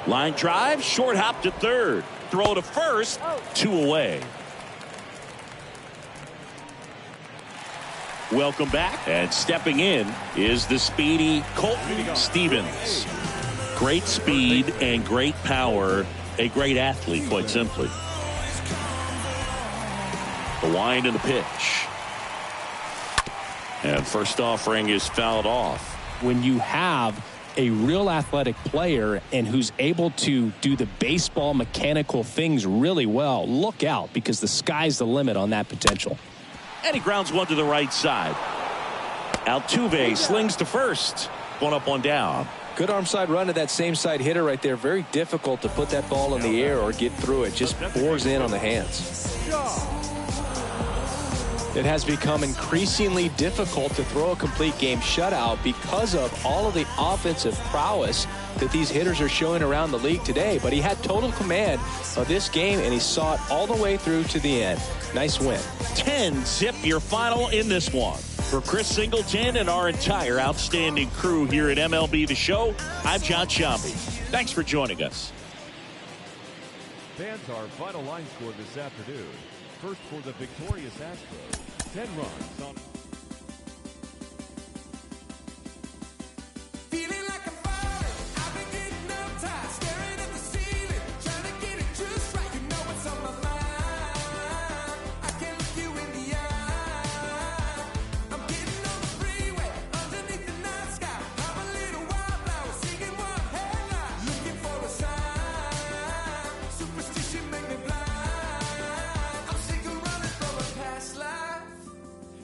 Line drive, short hop to third. Throw to first, 2 away. Welcome back, and stepping in is the speedy Colton Stevens. Great speed and great power. A great athlete, quite simply. The wind and the pitch. And first offering is fouled off. When you have a real athletic player and who's able to do the baseball mechanical things really well, look out, because the sky's the limit on that potential. And he grounds one to the right side. Altuve slings to first. 1 up, 1 down. Good arm side run to that same side hitter right there. Very difficult to put that ball in the air or get through it. Just bores in on the hands. It has become increasingly difficult to throw a complete game shutout because of all of the offensive prowess that these hitters are showing around the league today. But he had total command of this game, and he saw it all the way through to the end. Nice win. 10-zip your final in this one. For Chris Singleton and our entire outstanding crew here at MLB The Show, I'm John Sciambi. Thanks for joining us. Fans, our final line score this afternoon. First for the victorious Astros, 10 runs on...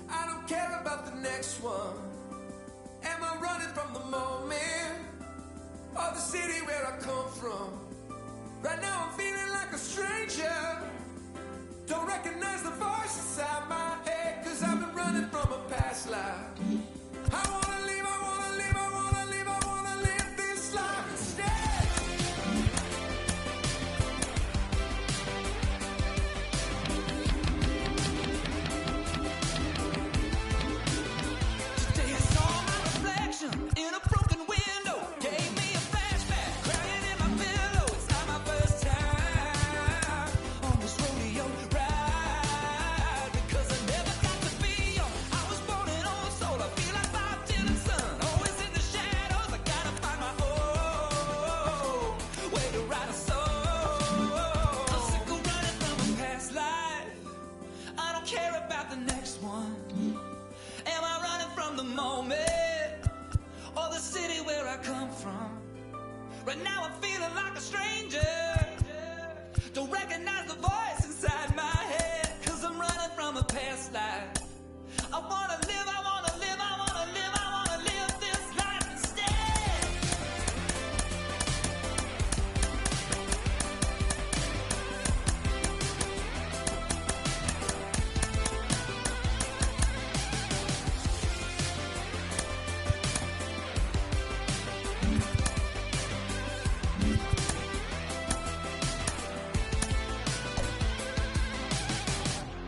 I don't care. don't recognize the voice inside my head, 'cause I've been running from a past life. I wanna live, I wanna live, I wanna live, I wanna live this life instead. Today I saw my reflection in a broken window. Gave me a flashback, crying in my pillow. It's not my first time on this rodeo ride, because I never got to be young. I was born an old soul. I feel like Bob Dylan's son, always in the shadows. I gotta find my own way to write a song. I'm sick of running from a past life. I don't care about the next one. Am I running from the moment or the city where I come from? Right now I'm feeling like a stranger. Don't recognize the voice inside my head, 'cause I'm running from a past life. I wanna live, I wanna live, I wanna live, I wanna live this life instead.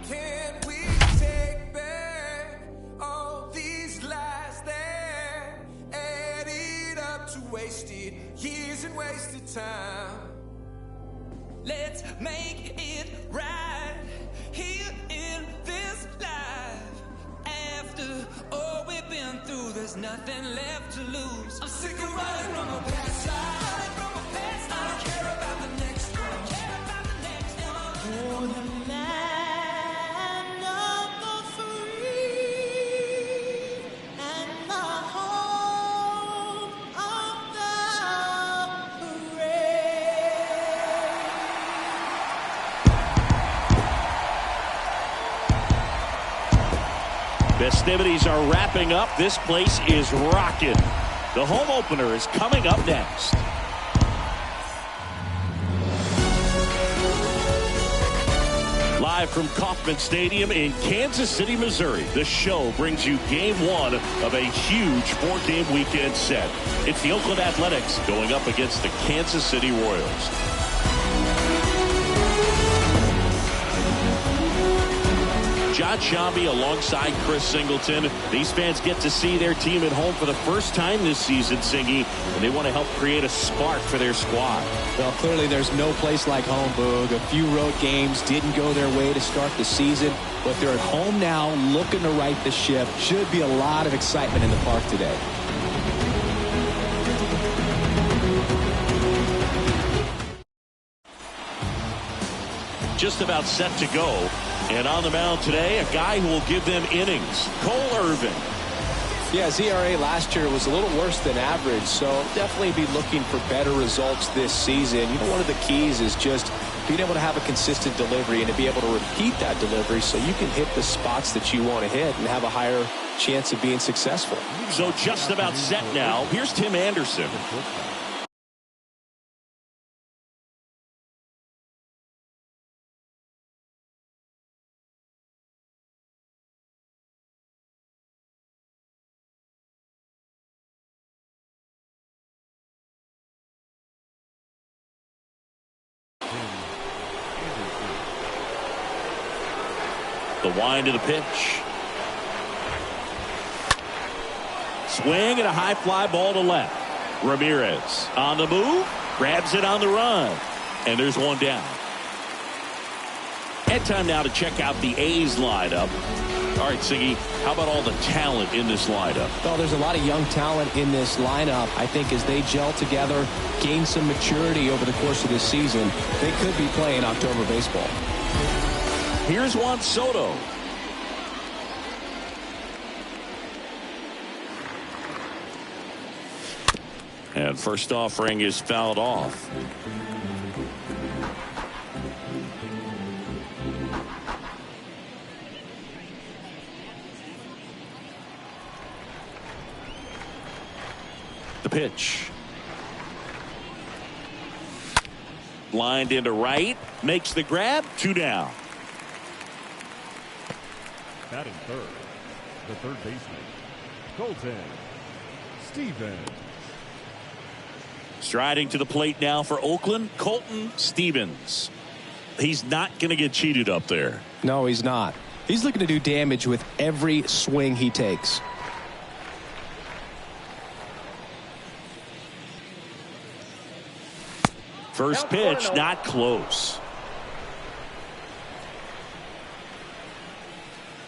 Can we take back all these lies that added up to wasted years and wasted time? Let's make it right here in this life. After all we've been through, there's nothing left to lose. I'm sick of running from a past life. I don't care about the next one. For the land of the free and the home of the brave. Festivities are wrapping up. This place is rocking. The home opener is coming up next. Live from Kauffman Stadium in Kansas City, Missouri, the show brings you game one of a huge four-game weekend set. It's the Oakland Athletics going up against the Kansas City Royals. John Shambi alongside Chris Singleton. These fans get to see their team at home for the first time this season, Singy, and they want to help create a spark for their squad. Well, clearly there's no place like home, Boog. A few road games didn't go their way to start the season, but they're at home now looking to right the ship. Should be a lot of excitement in the park today. Just about set to go. And on the mound today, a guy who will give them innings, Cole Irvin. Yeah, his ERA last year was a little worse than average, so definitely be looking for better results this season. You know, one of the keys is just being able to have a consistent delivery and to be able to repeat that delivery so you can hit the spots that you want to hit and have a higher chance of being successful. So just about set now. Here's Tim Anderson. The wind to the pitch. Swing and a high fly ball to left. Ramirez on the move, grabs it on the run, and there's one down. And time now to check out the A's lineup. All right, Siggy, how about all the talent in this lineup? Well, there's a lot of young talent in this lineup. I think as they gel together, gain some maturity over the course of this season, they could be playing October baseball. Here's Juan Soto. And first offering is fouled off. The pitch. Lined into right. Makes the grab. 2 down. Batting third, the third baseman, Colton Stevens. Striding to the plate now for Oakland, Colton Stevens. He's not going to get cheated up there. No, he's not. He's looking to do damage with every swing he takes. First pitch, not close.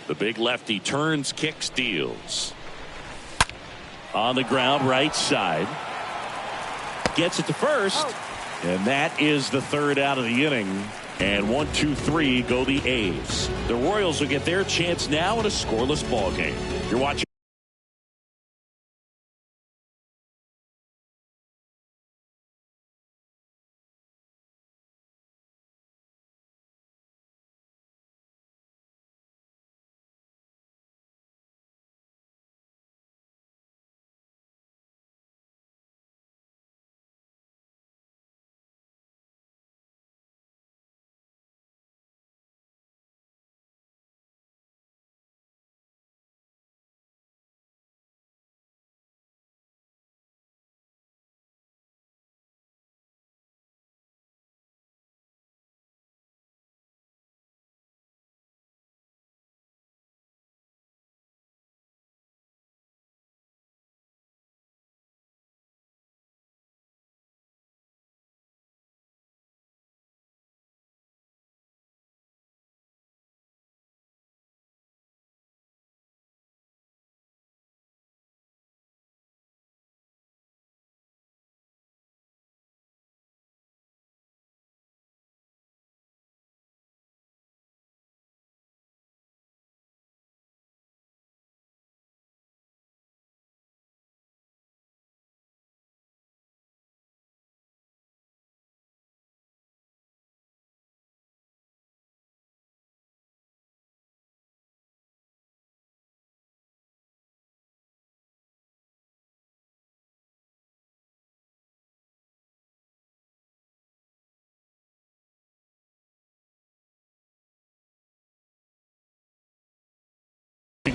The big lefty turns, kicks, deals. On the ground, right side. Gets it to first. And that is the third out of the inning. And 1, 2, 3 go the A's. The Royals will get their chance now in a scoreless ball game. You're watching.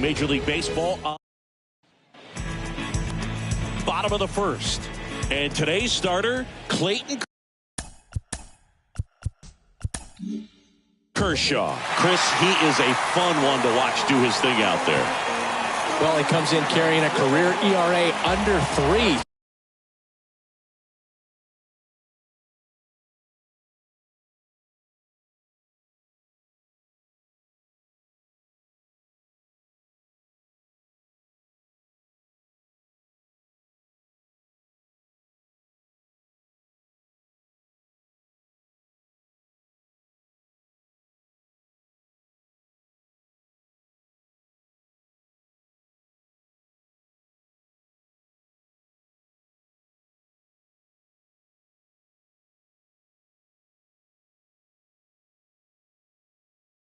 Major League Baseball. Bottom of the first. And today's starter, Clayton Kershaw. Chris, he is a fun one to watch do his thing out there. Well, he comes in carrying a career ERA under 3.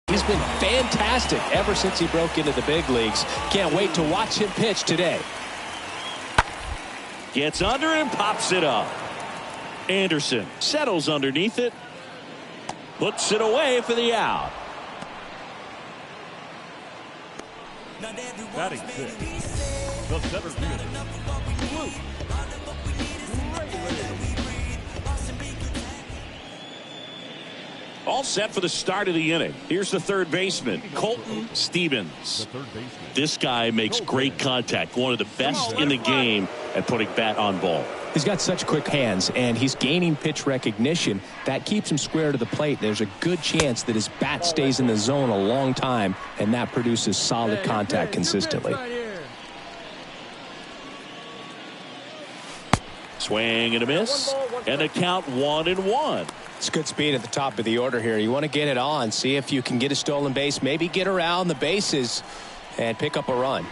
He's been fantastic ever since he broke into the big leagues. Can't wait to watch him pitch today. Gets under and pops it up. Anderson settles underneath it. Puts it away for the out. Batting sixth, the center fielder, Luke All set for the start of the inning. Here's the third baseman, Colton Stevens. This guy makes great contact. One of the best in the game at putting bat on ball. He's got such quick hands, and he's gaining pitch recognition. That keeps him square to the plate. There's a good chance that his bat stays in the zone a long time, and that produces solid contact consistently. Swing and a miss, and a count 1-1. It's good speed at the top of the order here. You want to get it on, see if you can get a stolen base, maybe get around the bases and pick up a run.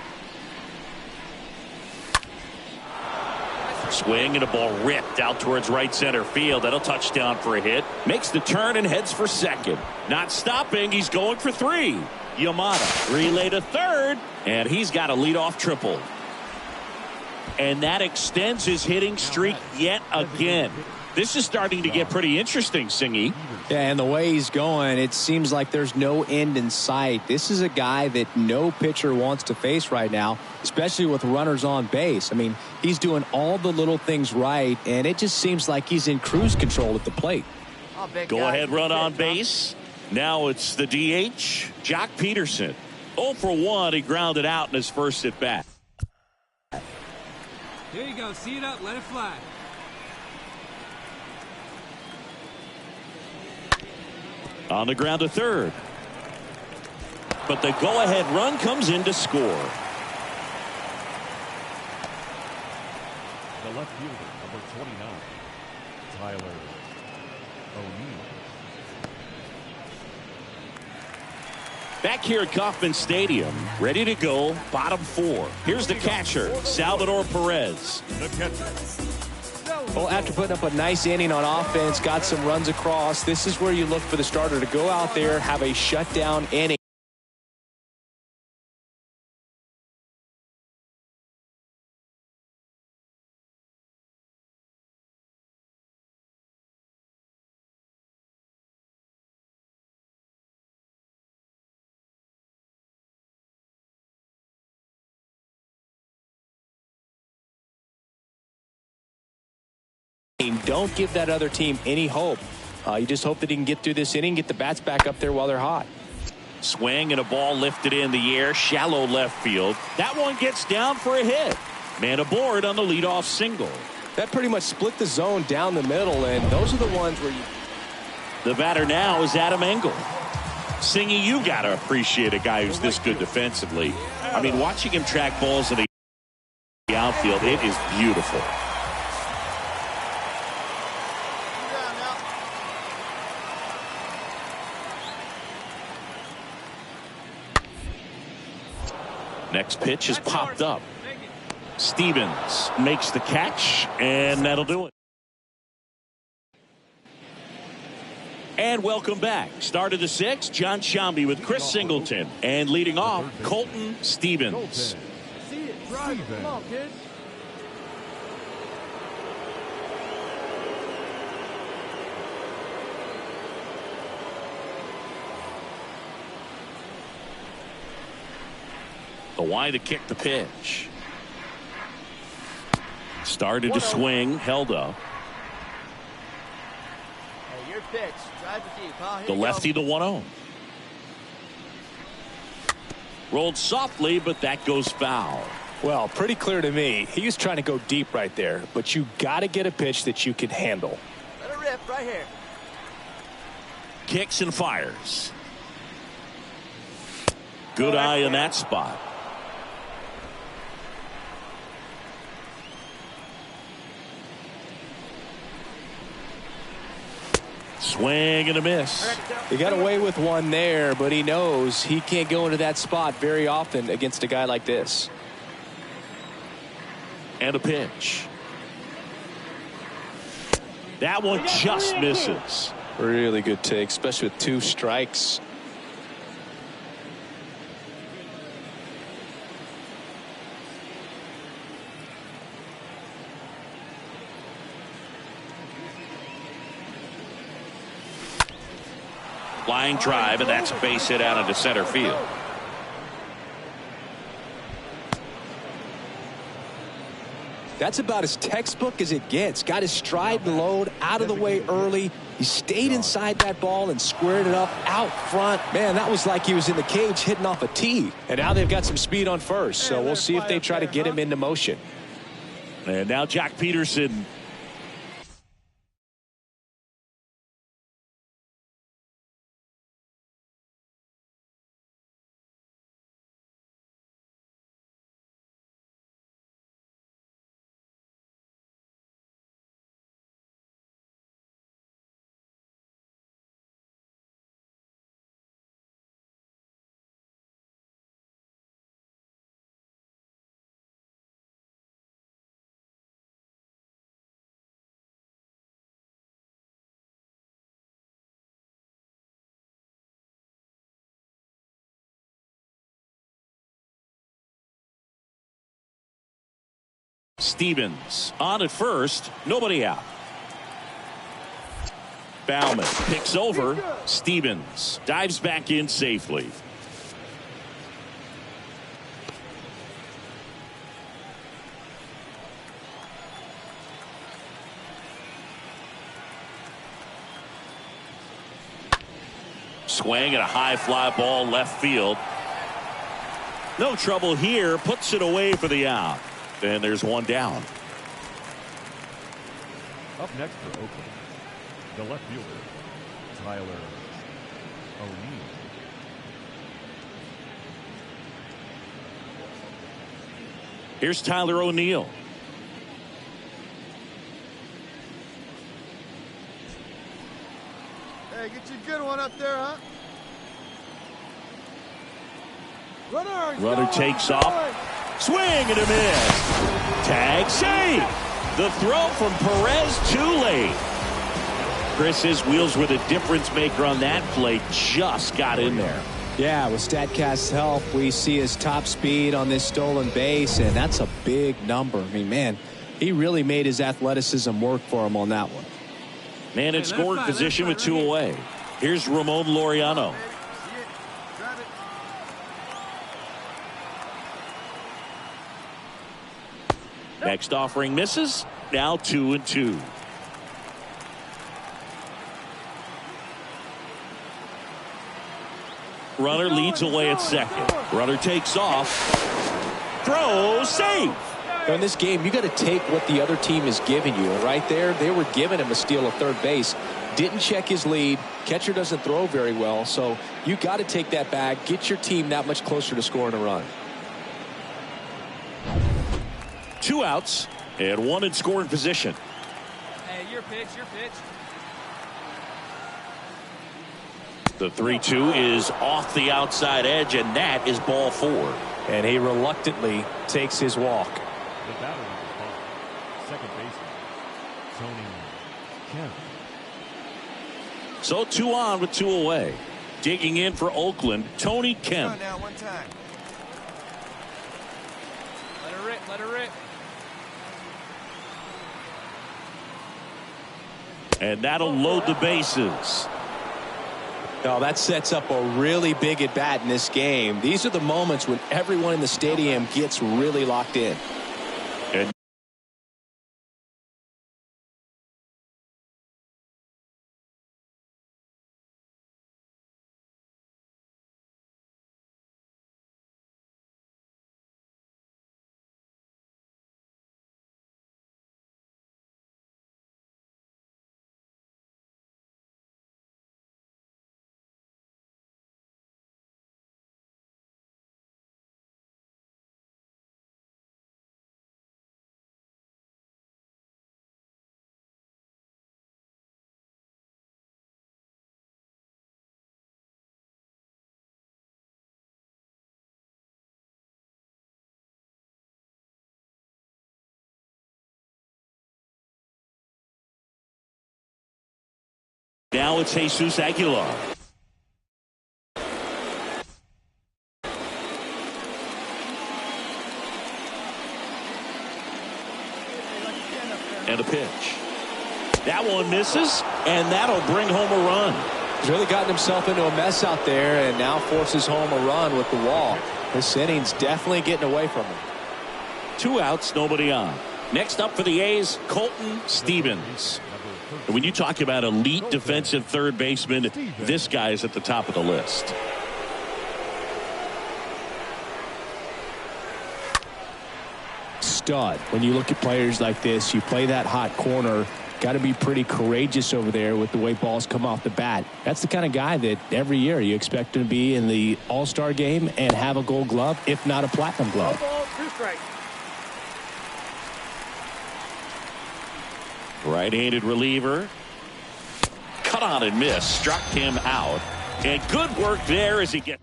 Swing and a ball ripped out towards right center field. That'll touchdown for a hit. Makes the turn and heads for second. Not stopping. He's going for 3. Yamada relay to third, and he's got a leadoff triple. And that extends his hitting streak yet again. This is starting to get pretty interesting, Singy. Yeah, and the way he's going, it seems like there's no end in sight. This is a guy that no pitcher wants to face right now, especially with runners on base. I mean, he's doing all the little things right, and it just seems like he's in cruise control at the plate. Go ahead, run on base. Now it's the DH, Jock Peterson. 0 for 1. He grounded out in his first at bat. Here you go. See it up. Let it fly. On the ground to third. But the go-ahead run comes in to score. The left fielder, number 29, Tyler O'Neill. Back here at Kauffman Stadium, ready to go, bottom 4. Here's the catcher, Salvador Perez. The catcher. Well, after putting up a nice inning on offense, got some runs across, this is where you look for the starter to go out there, have a shutdown inning. Don't give that other team any hope. You just hope that he can get through this inning, get the bats back up there while they're hot. Swing and a ball lifted in the air, shallow left field. That one gets down for a hit. Man aboard on the leadoff single. That pretty much split the zone down the middle, and those are the ones where you... The batter now is Adam Engel. Singy, you got to appreciate a guy who's this good defensively. I mean, watching him track balls in the outfield, it is beautiful. Next pitch is popped up. Stevens makes the catch, and that'll do it. And welcome back. Start of the 6th, John Shambi with Chris Singleton. And leading off, Colton Stevens. See it, drive. Come on, kids. The wide to kick the pitch. Started to swing, held up. Hey, your pitch. Drive it deep, huh? Here The you lefty go. to 1-0. Rolled softly, but that goes foul. Well, pretty clear to me. He was trying to go deep right there, but you got to get a pitch that you can handle. Let it rip right here. Kicks and fires. Good eye in that spot. Swing and a miss. He got away with one there, but he knows he can't go into that spot very often against a guy like this. And a pitch. That one just misses. Really good take, especially with 2 strikes. Flying drive, and that's a base hit out into center field. That's about as textbook as it gets. Got his stride and load out of the way early. He stayed inside that ball and squared it up out front. Man, that was like he was in the cage hitting off a tee. And now they've got some speed on first, so we'll see if they try to get him into motion. And now Jock Peterson. Stevens on at first, nobody out. Bauman picks over Stevens. Dives back in safely. Swing at a high fly ball left field. No trouble here. Puts it away for the out. And there's one down. Up next for Oakland, the left fielder, Tyler O'Neill. Here's Tyler O'Neill. Hey, get you a good one up there, huh? Runner takes off. Swing and a miss. Tag save. The throw from Perez too late. Chris, his wheels were the difference maker on that play. Just got in there. Yeah, with StatCast's help, we see his top speed on this stolen base, and that's a big number. I mean, man, he really made his athleticism work for him on that one. Man in scoring position with two away. Here's Ramon Laureano. Next offering misses. Now 2-2. Runner leads away at second. Runner takes off. Throw, save. In this game, you got to take what the other team is giving you. And right there, they were giving him a steal of third base. Didn't check his lead. Catcher doesn't throw very well. So you got to take that back. Get your team that much closer to scoring a run. 2 outs and 1 in scoring position. Hey, your pitch, your pitch. The 3-2 is off the outside edge, and that is ball 4. And he reluctantly takes his walk. The batter number 5, second baseman, Tony Kemp. So 2 on with 2 away. Digging in for Oakland, Tony Kemp. Now, one time. Let her rip, let her rip. And that'll load the bases. Now that sets up a really big at bat in this game. These are the moments when everyone in the stadium gets really locked in. And now it's Jesus Aguilar. And a pitch. That one misses, and that'll bring home a run. He's really gotten himself into a mess out there and now forces home a run with the walk. This inning's definitely getting away from him. 2 outs, nobody on. Next up for the A's, Colton Stevens. And when you talk about elite defensive third baseman, this guy is at the top of the list. Stud. When you look at players like this, you play that hot corner, got to be pretty courageous over there with the way balls come off the bat. That's the kind of guy that every year you expect him to be in the All-Star game and have a Gold Glove, if not a Platinum Glove. Ball, 2 strikes. Right-handed reliever. Cut on and miss. Struck him out. And good work there as he gets.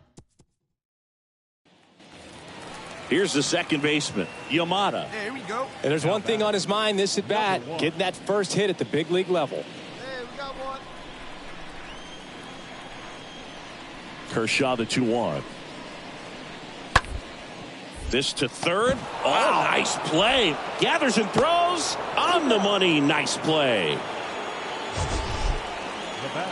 Here's the second baseman, Yamada. There we go. And there's one thing on his mind this at bat, getting that first hit at the big league level. Hey, we got one. Kershaw the 2-1. This to third. Oh, nice play. Gathers and throws on the money. Nice play. the bat,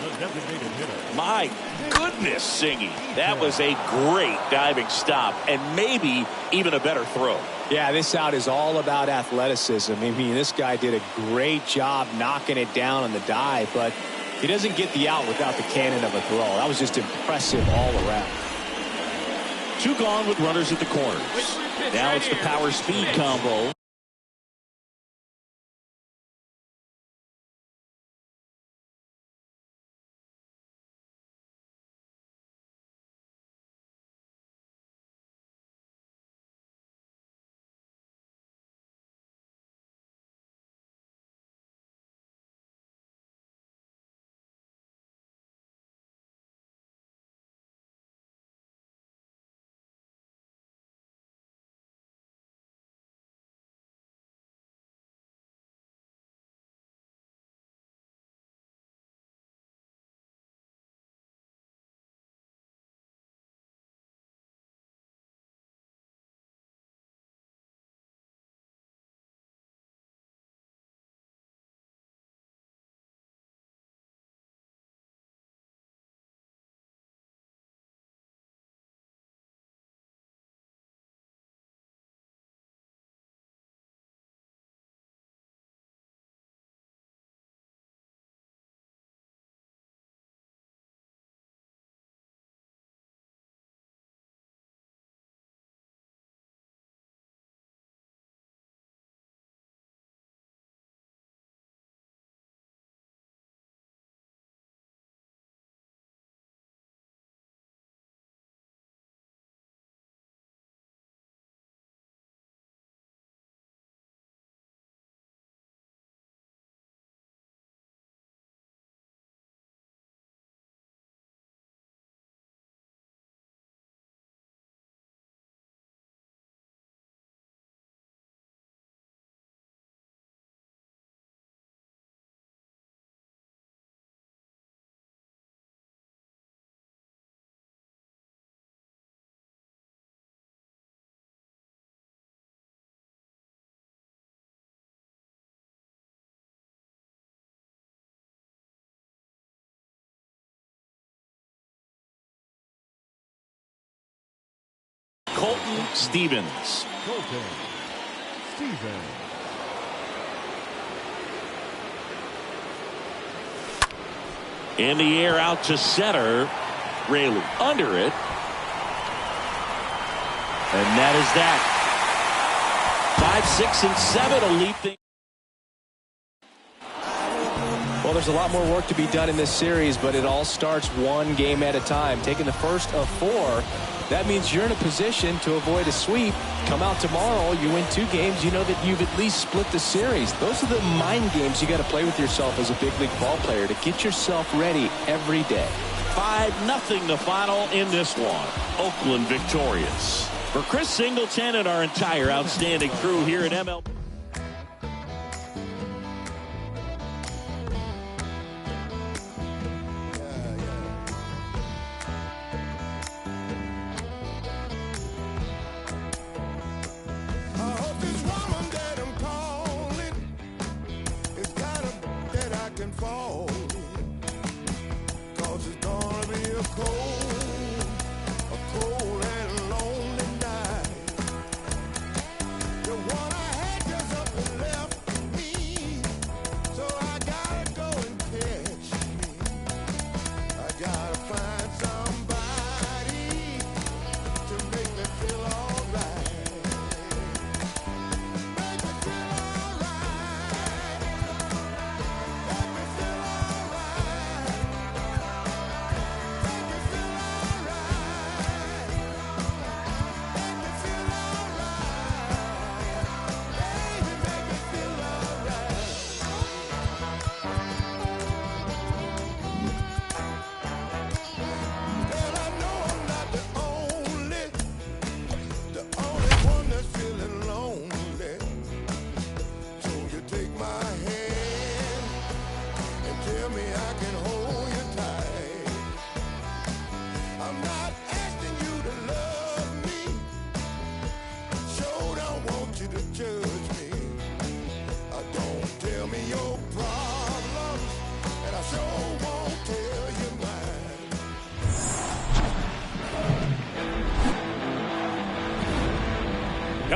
the designated hitter. My goodness, singing. That was a great diving stop and maybe even a better throw. Yeah, this out is all about athleticism. I mean, this guy did a great job knocking it down on the dive, but he doesn't get the out without the cannon of a throw. That was just impressive all around. 2 gone with runners at the corners. Now it's the power speed combo. Colton Stevens. Colton Stevens. In the air out to center. Raley under it. And that is that. 5, 6, and 7 will lead things. Well, there's a lot more work to be done in this series, but it all starts one game at a time. Taking the first of 4, that means you're in a position to avoid a sweep. Come out tomorrow, you win 2 games, you know that you've at least split the series. Those are the mind games you got to play with yourself as a big league ball player to get yourself ready every day. 5-0 the final in this one. Oakland victorious. For Chris Singleton and our entire outstanding crew here at MLB. A cold and lonely night. The one I had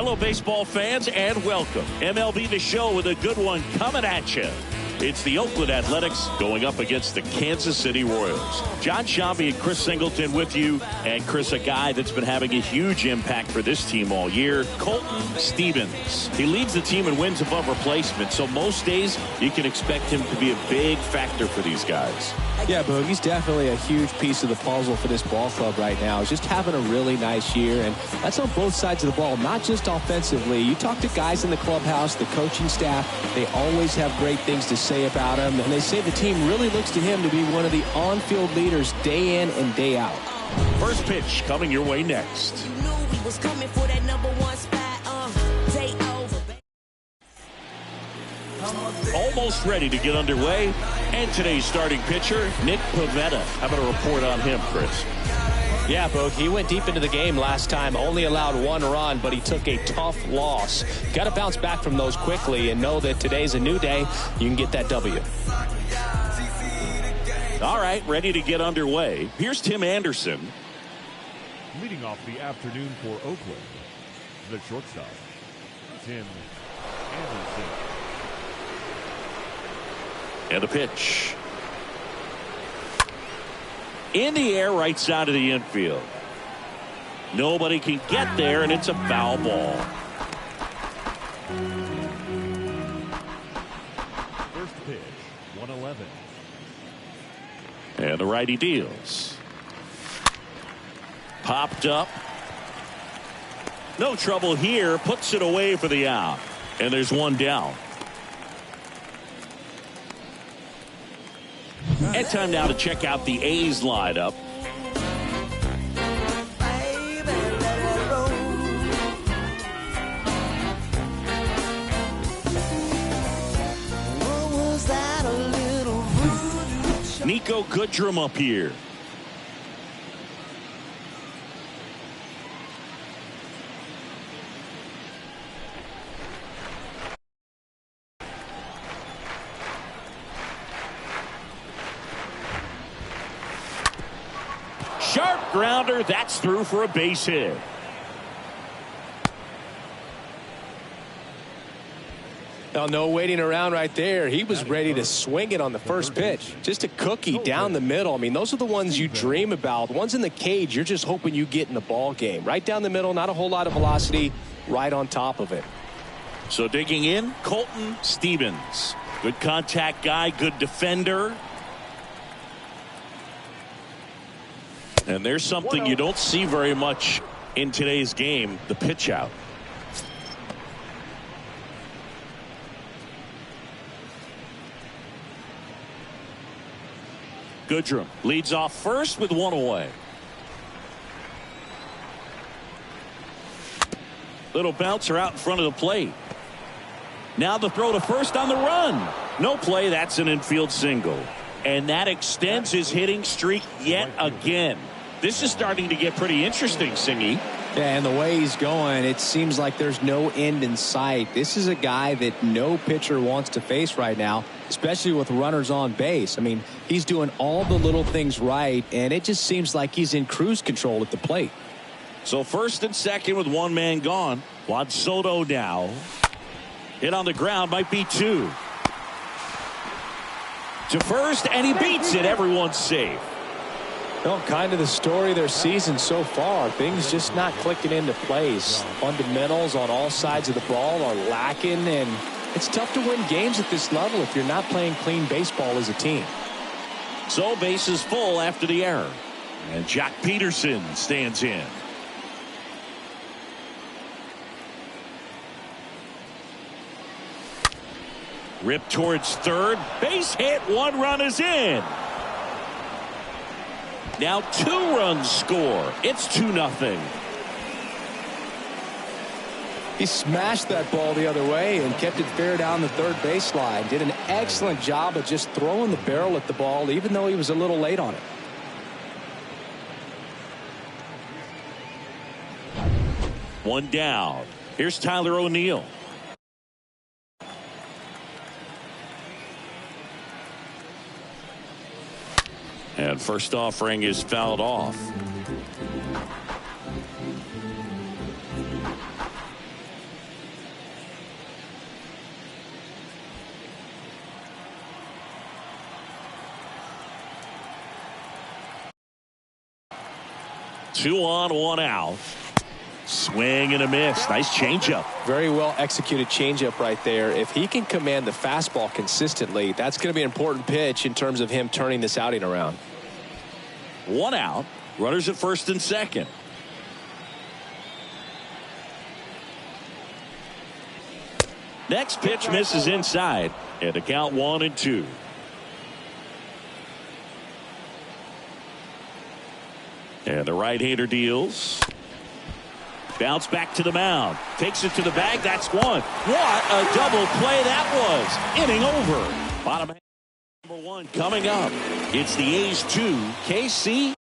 Hello, baseball fans, and welcome. MLB The Show with a good one coming at you. It's the Oakland Athletics going up against the Kansas City Royals. John Shambi and Chris Singleton with you. And Chris, a guy that's been having a huge impact for this team all year, Colton Stevens. He leads the team in wins above replacement, so most days you can expect him to be a big factor for these guys. Yeah, Boog, he's definitely a huge piece of the puzzle for this ball club right now. He's just having a really nice year, and that's on both sides of the ball, not just offensively. You talk to guys in the clubhouse, the coaching staff, they always have great things to say about him, and they say the team really looks to him to be one of the on-field leaders day in and day out. First pitch coming your way next. You knew he was coming for that #1 spot. Day over. Almost ready to get underway. And today's starting pitcher, Nick Pivetta. How about a report on him, Chris? Yeah, Boog, he went deep into the game last time, only allowed 1 run, but he took a tough loss. Got to bounce back from those quickly and know that today's a new day. You can get that W. All right, ready to get underway. Here's Tim Anderson. Leading off the afternoon for Oakland, the shortstop, Tim Anderson. And a pitch. In the air, right side of the infield. Nobody can get there, and it's a foul ball. First pitch, 111. And the righty deals. Popped up. No trouble here. Puts it away for the out. And there's one down. And time now to check out the A's lineup. Nico Goodrum up here. Sharp grounder, that's through for a base hit. Well, no waiting around right there. He was ready to swing it on the first pitch. Just a cookie down the middle. I mean, those are the ones you dream about. The ones in the cage, you're just hoping you get in the ball game. Right down the middle, not a whole lot of velocity, right on top of it. So digging in, Colton Stevens. Good contact guy, good defender. And there's something you don't see very much in today's game, the pitch out. Goodrum leads off first with 1 away. Little bouncer out in front of the plate. Now the throw to first on the run. No play, that's an infield single. And that extends his hitting streak yet again. This is starting to get pretty interesting, Singy. Yeah, and the way he's going, it seems like there's no end in sight. This is a guy that no pitcher wants to face right now, especially with runners on base. I mean, he's doing all the little things right, and it just seems like he's in cruise control at the plate. So first and second with 1 man gone. Juan Soto now. Hit on the ground, might be 2. To first, and he beats it. Everyone's safe. Well, kind of the story of their season so far. Things just not clicking into place. Fundamentals on all sides of the ball are lacking, and it's tough to win games at this level if you're not playing clean baseball as a team. So bases full after the error. And Jack Peterson stands in. Ripped towards third. Base hit. 1 run is in. Now 2 runs score. It's 2-0. He smashed that ball the other way and kept it fair down the third baseline. Did an excellent job of just throwing the barrel at the ball, even though he was a little late on it. One down. Here's Tyler O'Neill. And first offering is fouled off. 2 on, 1 out. Swing and a miss. Nice changeup. Very well executed changeup right there. If he can command the fastball consistently, that's going to be an important pitch in terms of him turning this outing around. 1 out. Runners at first and second. Next pitch misses inside. And the count 1-2. And the right-hander deals. Bounce back to the mound. Takes it to the bag. That's one. What a double play that was. Inning over. Bottom half, number 1 coming up. It's the A's 2. KC.